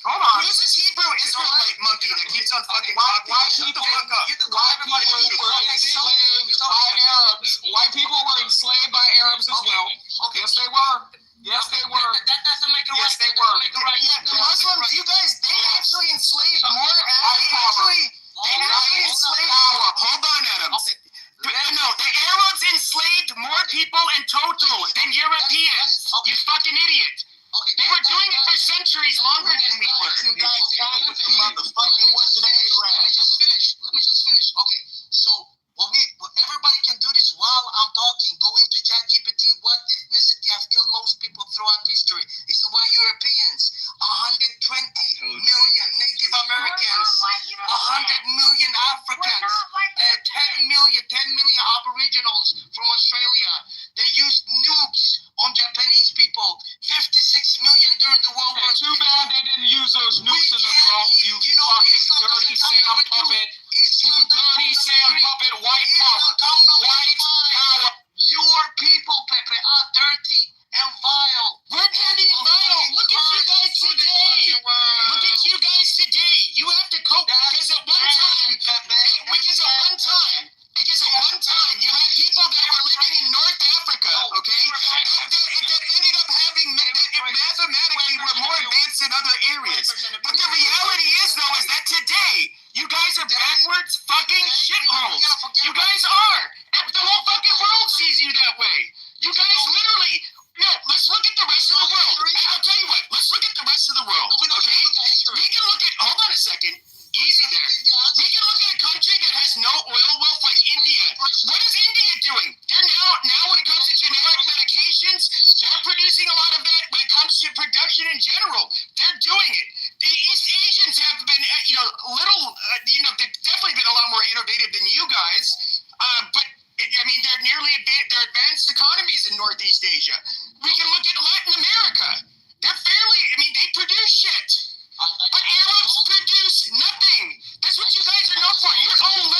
Speaker 5: Hold on. Who's this Hebrew Israelite monkey that keeps on fucking talking? White people were enslaved by Arabs. White people were enslaved by Arabs as well. Yes, they were. Yes, they were.
Speaker 15: That doesn't make it right.
Speaker 5: Yes, they were.
Speaker 15: Yeah,
Speaker 5: the Muslims, you guys, they actually enslaved more. They actually enslaved. Hold on, Adam. No, the Arabs enslaved more people in total than Europeans. You fucking idiot. They were doing it for centuries longer than we were.
Speaker 15: Let me just finish. Okay, so everybody can do this while I'm talking. Go into ChatGPT. What ethnicity have killed most people throughout history? It's the white Europeans. 120 million Native Americans. 100 million Africans. 10 million Aboriginals from Australia. They used nukes on Japanese people. 56 million during the World War II.
Speaker 5: Too bad they didn't use those nukes in the Gulf. You fucking dirty Sam puppet. You dirty Sam puppet. White power. White power.
Speaker 15: Your people, Pepe, are dirty and vile.
Speaker 5: We're dirty and vile. Look at you guys today. Look at you guys today. You have to cope because at one time, you had people that were living in North Africa, okay, that ended up having, mathematically were more advanced in other areas. But the reality is, though, is that today, you guys are backwards fucking shitholes. You guys are. And the whole fucking world sees you that way. You guys literally... No, let's look at the rest of the world. I'll tell you what. Let's look at the rest of the world, okay? We can look at... Hold on a second. Easy there. We can look at a country that has no oil wealth like India. What is India doing? They're now when it comes to generic medications, they're producing a lot of that when it comes to production in general. They're doing it. The East Asians have been, they've definitely been a lot more innovative than you guys. But I mean, they're advanced economies in Northeast Asia. We can look at Latin America. They produce shit. But Arabs produce nothing. That's what you guys are known for. Your own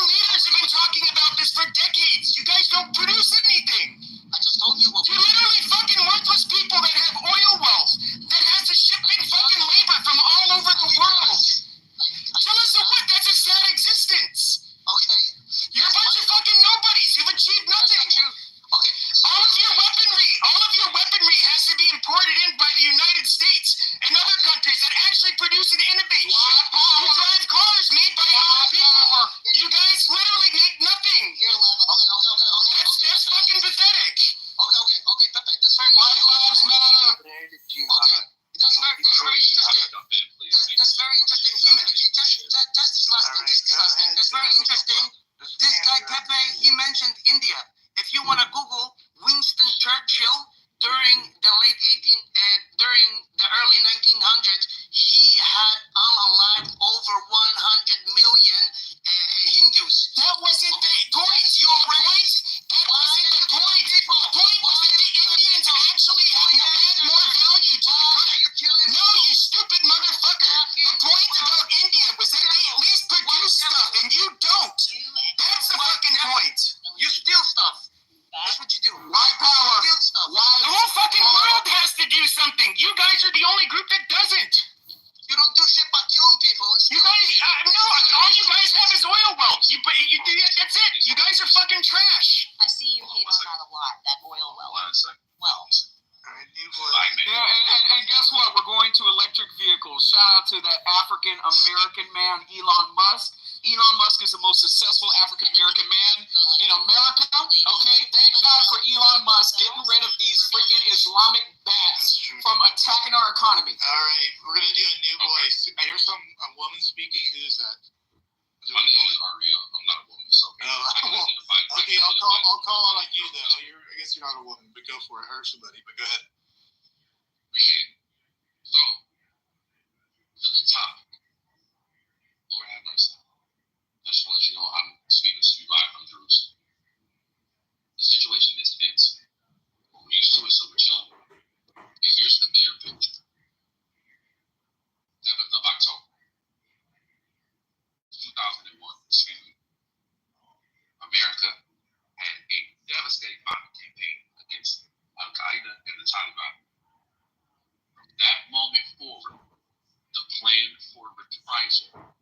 Speaker 5: leaders have been talking about this for decades. You guys don't produce anything.
Speaker 15: I just told you what.
Speaker 5: You're literally fucking worthless people that have oil wealth, that has to ship in fucking labor from all over the world. Tell us what? That's a sad existence.
Speaker 15: Okay.
Speaker 5: You're a bunch of fucking nobodies. You've achieved nothing.
Speaker 15: Okay.
Speaker 5: All of your weaponry has to be imported in by the United States and other countries that actually produce and innovate shit. You drive cars made by other people. You guys literally make nothing. That's fucking pathetic.
Speaker 15: Okay, Pepe, that's very
Speaker 5: White lives matter.
Speaker 15: Okay, that's very interesting. That's very interesting. Just this last thing. That's very interesting. This guy Pepe, he mentioned India. If you want to Google Winston Churchill during the during the early 1900s, he had unalived over 100 million Hindus.
Speaker 5: That wasn't the point. That wasn't the point. The point was that the Indians actually had more value to the country. No, you stupid motherfucker. The point about India was that they at least produce stuff, and you don't. That's the fucking point.
Speaker 15: You steal stuff. That's what you do.
Speaker 5: White power.
Speaker 15: Steal stuff.
Speaker 5: The whole fucking world has to do something. You guys are the only group that doesn't.
Speaker 15: You don't do shit but killing people.
Speaker 5: You guys, no, all you guys have is oil wealth. You do that, that's it. You guys are fucking trash.
Speaker 4: I see you hate on that a lot, that oil well.
Speaker 5: And guess what? We're going to electric vehicles. Shout out to that African American man, Elon Musk. Elon Musk is the most successful African American man in America. Okay, thank God for Elon Musk getting rid of these freaking Islamic bats from attacking our economy.
Speaker 3: All right, we're gonna do a new voice. I hear a woman speaking. Who's that?
Speaker 9: My name is Aria. I'm not a woman, so
Speaker 3: okay, I'll call it like you though. I guess you're
Speaker 2: you're not a woman, but go for it. Hurt somebody, but go ahead.
Speaker 16: Appreciate it. So, to the topic, Lord have mercy. I just want to let you know I'm speaking to you live from Jerusalem. The situation is tense. We're used to it, so we're chilling. And here's the bigger picture. 7th of October, 2001, America had a devastating bombing campaign against Al-Qaeda and the Taliban. From that moment forward, the plan for reprisal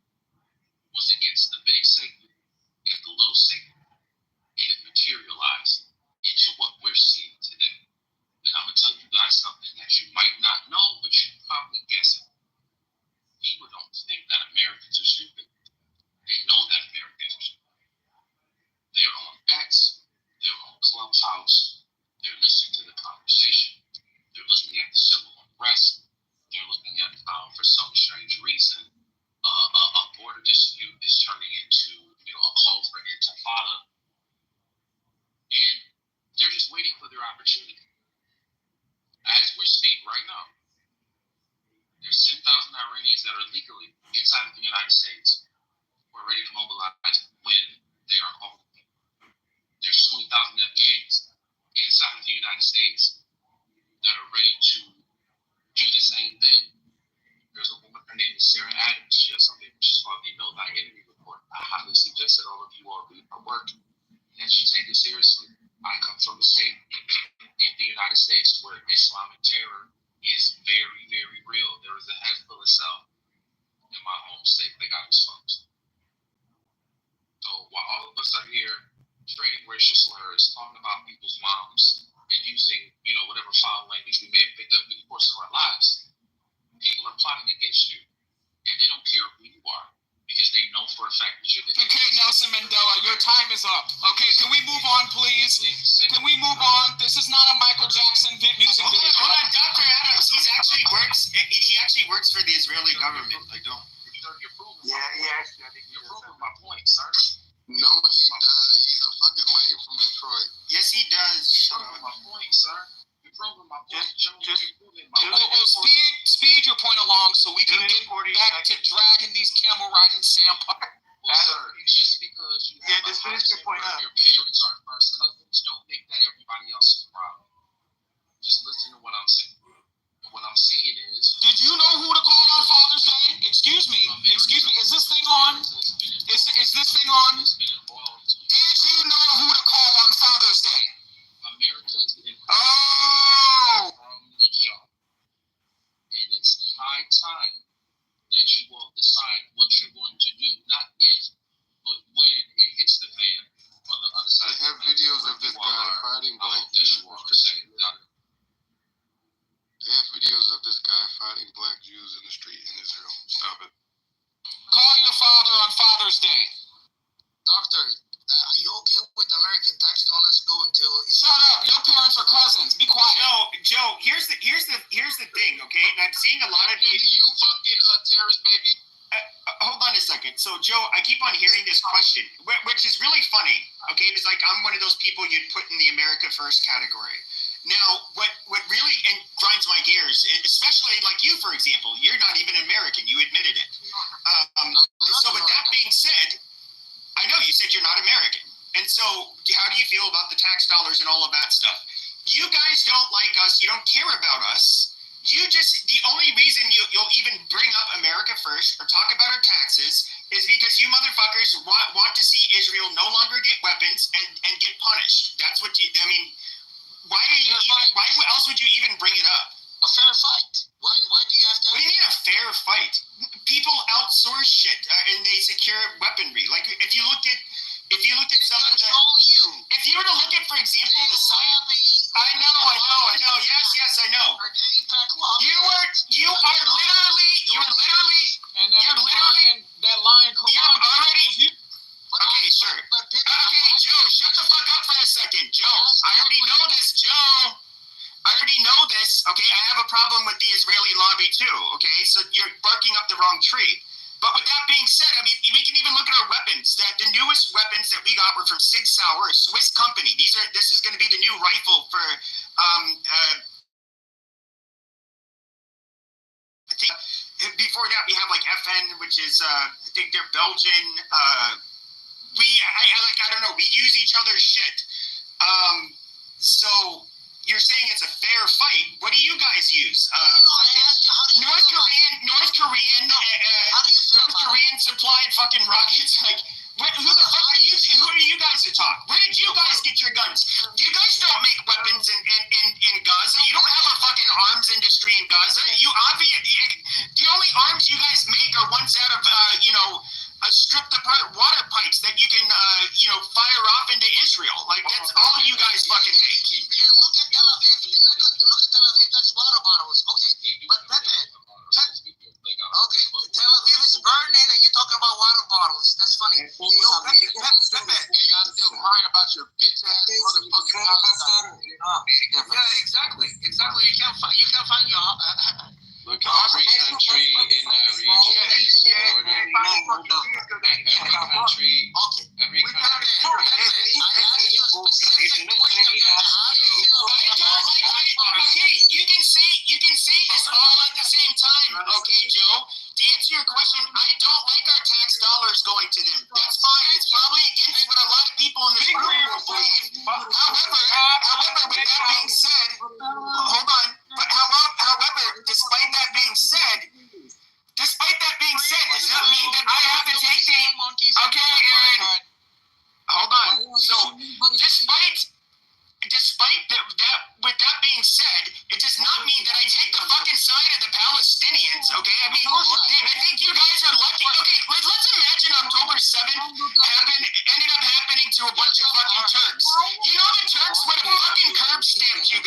Speaker 16: was against the big Satan and the little Satan, and it materialized into what we're seeing today. And I'm going to tell you guys something that you might not know, but you probably guess it. People don't think that Americans are stupid. They know that Americans are stupid. They're on X, they're on Clubhouse, they're listening to the conversation, they're looking at the civil unrest, they're looking at how, for some strange reason, a border dispute is turning into, a call for intifada, and they're just waiting for their opportunity. As we speak right now, there's 10,000 Iranians that are legally inside of the United States who are ready to mobilize when they are called. There's 20,000 Afghans inside of the United States that are ready to do the same thing. There's a woman, her name is Sarah Adams. She has something which is called the Know Thy Enemy Report. I highly suggest that all of you all read her work and that you take it seriously. I come from a state in the United States where Islamic terror is very, very real. There was a Hezbollah cell in my home state that got exposed. So while all of us are here trading racial slurs, talking about people's moms, and using, whatever foul language we may have picked up in the course of our lives, people are plotting against you, and they don't care who you are, because they know for a fact that you're the
Speaker 5: Okay, Nelson Mandela, your time is up. Okay, can we move on, please? Can we move on? This is not a Michael Jackson music video.
Speaker 7: Hold on, Dr. Adams, he actually works for the Israeli government. Like, don't.
Speaker 16: You're proving
Speaker 2: I think
Speaker 16: you're proving my point, sir.
Speaker 10: No, he doesn't. He's a fucking lame from Detroit.
Speaker 7: Yes, he does.
Speaker 16: You're proving my point, sir. You're proving my point.
Speaker 5: Speed your point along so we can get back to dragging these camel riding sandpipers.
Speaker 16: Well, sir, just because you have
Speaker 2: just finish your point up.
Speaker 16: Your parents are first cousins, don't make that everybody else's problem. Just listen to what I'm saying. And what I'm saying is,
Speaker 5: did you know who to call on Father's Day? Excuse me. Is this thing on? Is this thing on? Did you know who to call on Father's Day?
Speaker 16: America's in
Speaker 5: Oh!
Speaker 16: from the jump. And it's high time that you all decide what you're going to do, not if, but when it hits the fan on the other side.
Speaker 10: They have videos of this guy fighting black Jews. They have videos of this guy fighting black Jews in the street in Israel. Stop it.
Speaker 5: Call your father on Father's Day.
Speaker 15: Doctor, are you okay with American tax dollars going to?
Speaker 5: Shut up! Your parents are cousins. Be quiet.
Speaker 7: Joe. Here's the thing. Okay, and I'm seeing a lot of
Speaker 16: you fucking terrorist baby.
Speaker 7: Hold on a second. So, Joe, I keep on hearing this question, which is really funny. Okay, it's like I'm one of those people you'd put in the America First category. Now, what really grinds my gears, especially like you, for example, you're not even American. You admitted it. So, with that being said, I know you said you're not American. And so, how do you feel about the tax dollars and all of that stuff? You guys don't like us. You don't care about us. The only reason you'll even bring up America First or talk about our taxes is because you motherfuckers want to see Israel no longer get weapons and get punished. That's what why else would you even bring it up?
Speaker 15: A fair fight. Why do you have to?
Speaker 7: What do you mean a fair fight? People outsource shit and they secure weaponry. Like if you looked at some of the, if you were to look at, for example, the lobby. I know. Yes, I know. You are literally.
Speaker 5: And that line.
Speaker 7: Okay, sure. Okay, Joe, shut the fuck up for a second. Joe, I already know this, Joe. I already know this, okay? I have a problem with the Israeli lobby too, okay? So you're barking up the wrong tree.
Speaker 17: But with that being said, I mean, we can even look at our weapons. The newest weapons that we got were from Sig Sauer, a Swiss company. This is going to be the new rifle for. I think before that we have like FN, which is I think they're Belgian. I don't know. We use each other's shit. So. You're saying it's a fair fight. What do you guys use? North Korean supplied fucking rockets. Like, who the fuck are you? Who are you guys to talk? Where did you guys get your guns? You guys don't make weapons in Gaza. You don't have a fucking arms industry in Gaza. The only arms you guys make are ones out of stripped apart water pipes that you can fire off into Israel. Like, that's all you guys fucking make.
Speaker 15: Yeah, look at Tel Aviv. Look at Tel Aviv. That's water bottles. Okay, but Pepe. Okay, Tel Aviv is burning, and you talking about water bottles. That's funny. Pepe.
Speaker 11: Y'all still crying about your bitch ass motherfucking Palestine.
Speaker 15: Yeah, exactly. You can't find your.
Speaker 11: Look, every country in that region is supported. Every country.
Speaker 15: I asked you a specific question.
Speaker 17: Okay, you can say this all at the same time. Okay, Joe. To answer your question, I don't like our tax dollars going to them. That's fine. It's probably against what a lot of people in this room will believe. However, with that being said, hold on. But however, despite that being said, does that mean that I have to take the? Okay, Aaron. Hold on. So, despite that, with that being said, it does not mean that I take the fucking side of the Palestinians, okay? I mean, I think you guys are lucky. Okay, let's imagine October 7th ended up happening to a bunch of fucking Turks. You know the Turks would have fucking curb stomped you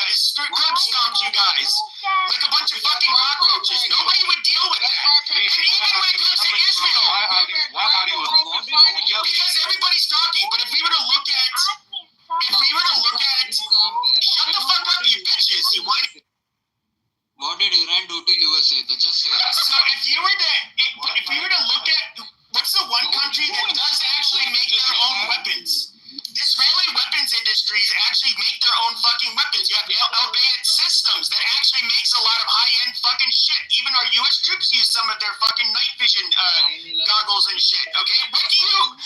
Speaker 17: guys. Like a bunch of fucking cockroaches. Nobody would deal with that. And even when it comes to Israel. Because everybody's talking, but if we were to look at... shut the fuck up, you bitches. You white.
Speaker 15: What did Iran do to USA? They just said.
Speaker 17: So if we were to look at what's the one country that does actually make their own weapons? Israeli weapons industries actually make their own fucking weapons. You have Elbayat Systems that actually makes a lot of high-end fucking shit. Even our U.S. troops use some of their fucking night vision goggles and shit. Okay, what do you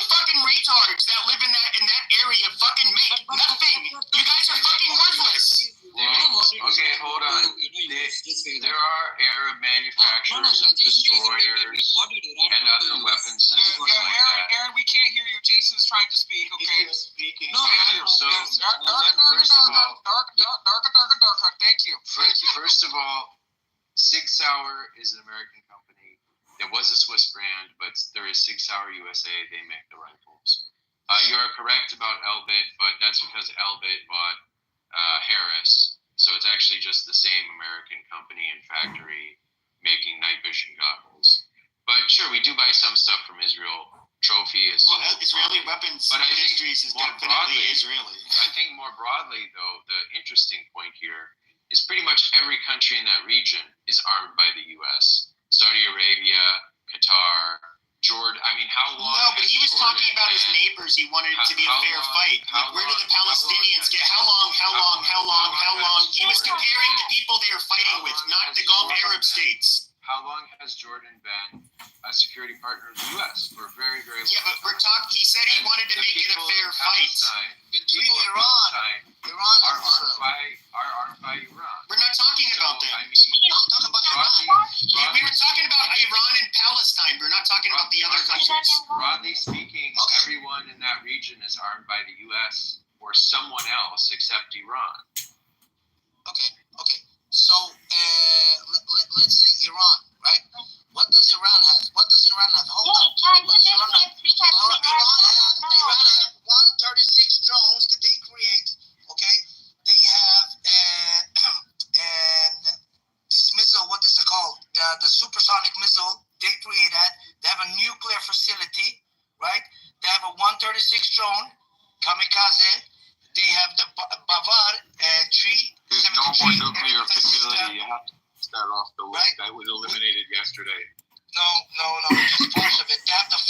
Speaker 17: fucking retards that live in that area fucking make? Nothing. You guys are fucking worthless.
Speaker 13: Okay, hold on. There are Arab manufacturers of destroyers and other weapons systems like that.
Speaker 5: Aaron, we can't hear you. Jason's trying to speak. Okay.
Speaker 13: Speaking.
Speaker 5: No,
Speaker 13: So, first of all,
Speaker 5: thank you.
Speaker 13: First of all, Sig Sauer is an American company. It was a Swiss brand, but there is Sig Sauer USA. They make the rifles. You are correct about Elbit, but that's because Elbit bought Harris. So it's actually just the same American company and factory making night vision goggles. But sure, we do buy some stuff from Israel. Trophy is
Speaker 17: Israeli weapons industries is definitely Israeli.
Speaker 13: I think more broadly, though, the interesting point here is pretty much every country in that region is armed by the U.S. Saudi Arabia, Qatar, Jordan. I mean, how long?
Speaker 17: No, but he was talking about his neighbors. He wanted it to be a fair fight. Like, where do the Palestinians get? How long? He was comparing the people they were fighting with, not the Gulf Arab states.
Speaker 13: How long has Jordan been a security partner of the U.S. for a very, very long time?
Speaker 17: Yeah, but we're talking. He said he wanted to make it a fair fight
Speaker 15: between Iran
Speaker 13: are armed by Iran.
Speaker 17: We're not talking about them.
Speaker 13: I mean,
Speaker 15: I'm talking about Iran.
Speaker 17: We were talking about Iran and Palestine. We're not talking about the other countries.
Speaker 13: Broadly speaking, everyone in that region is armed by the U.S. or someone else except Iran.
Speaker 15: Okay. So let's say Iran, right? What does Iran have? Hold on. Iran have 136 drones that they create. Okay, they have this missile. What is it called? The supersonic missile. They create that. They have a nuclear facility, right? They have a 136 drone, kamikaze. They have the Bavar 373.
Speaker 13: There's no more nuclear facility. You have to start off the list. That was eliminated yesterday.
Speaker 15: No, just parts of it. They have the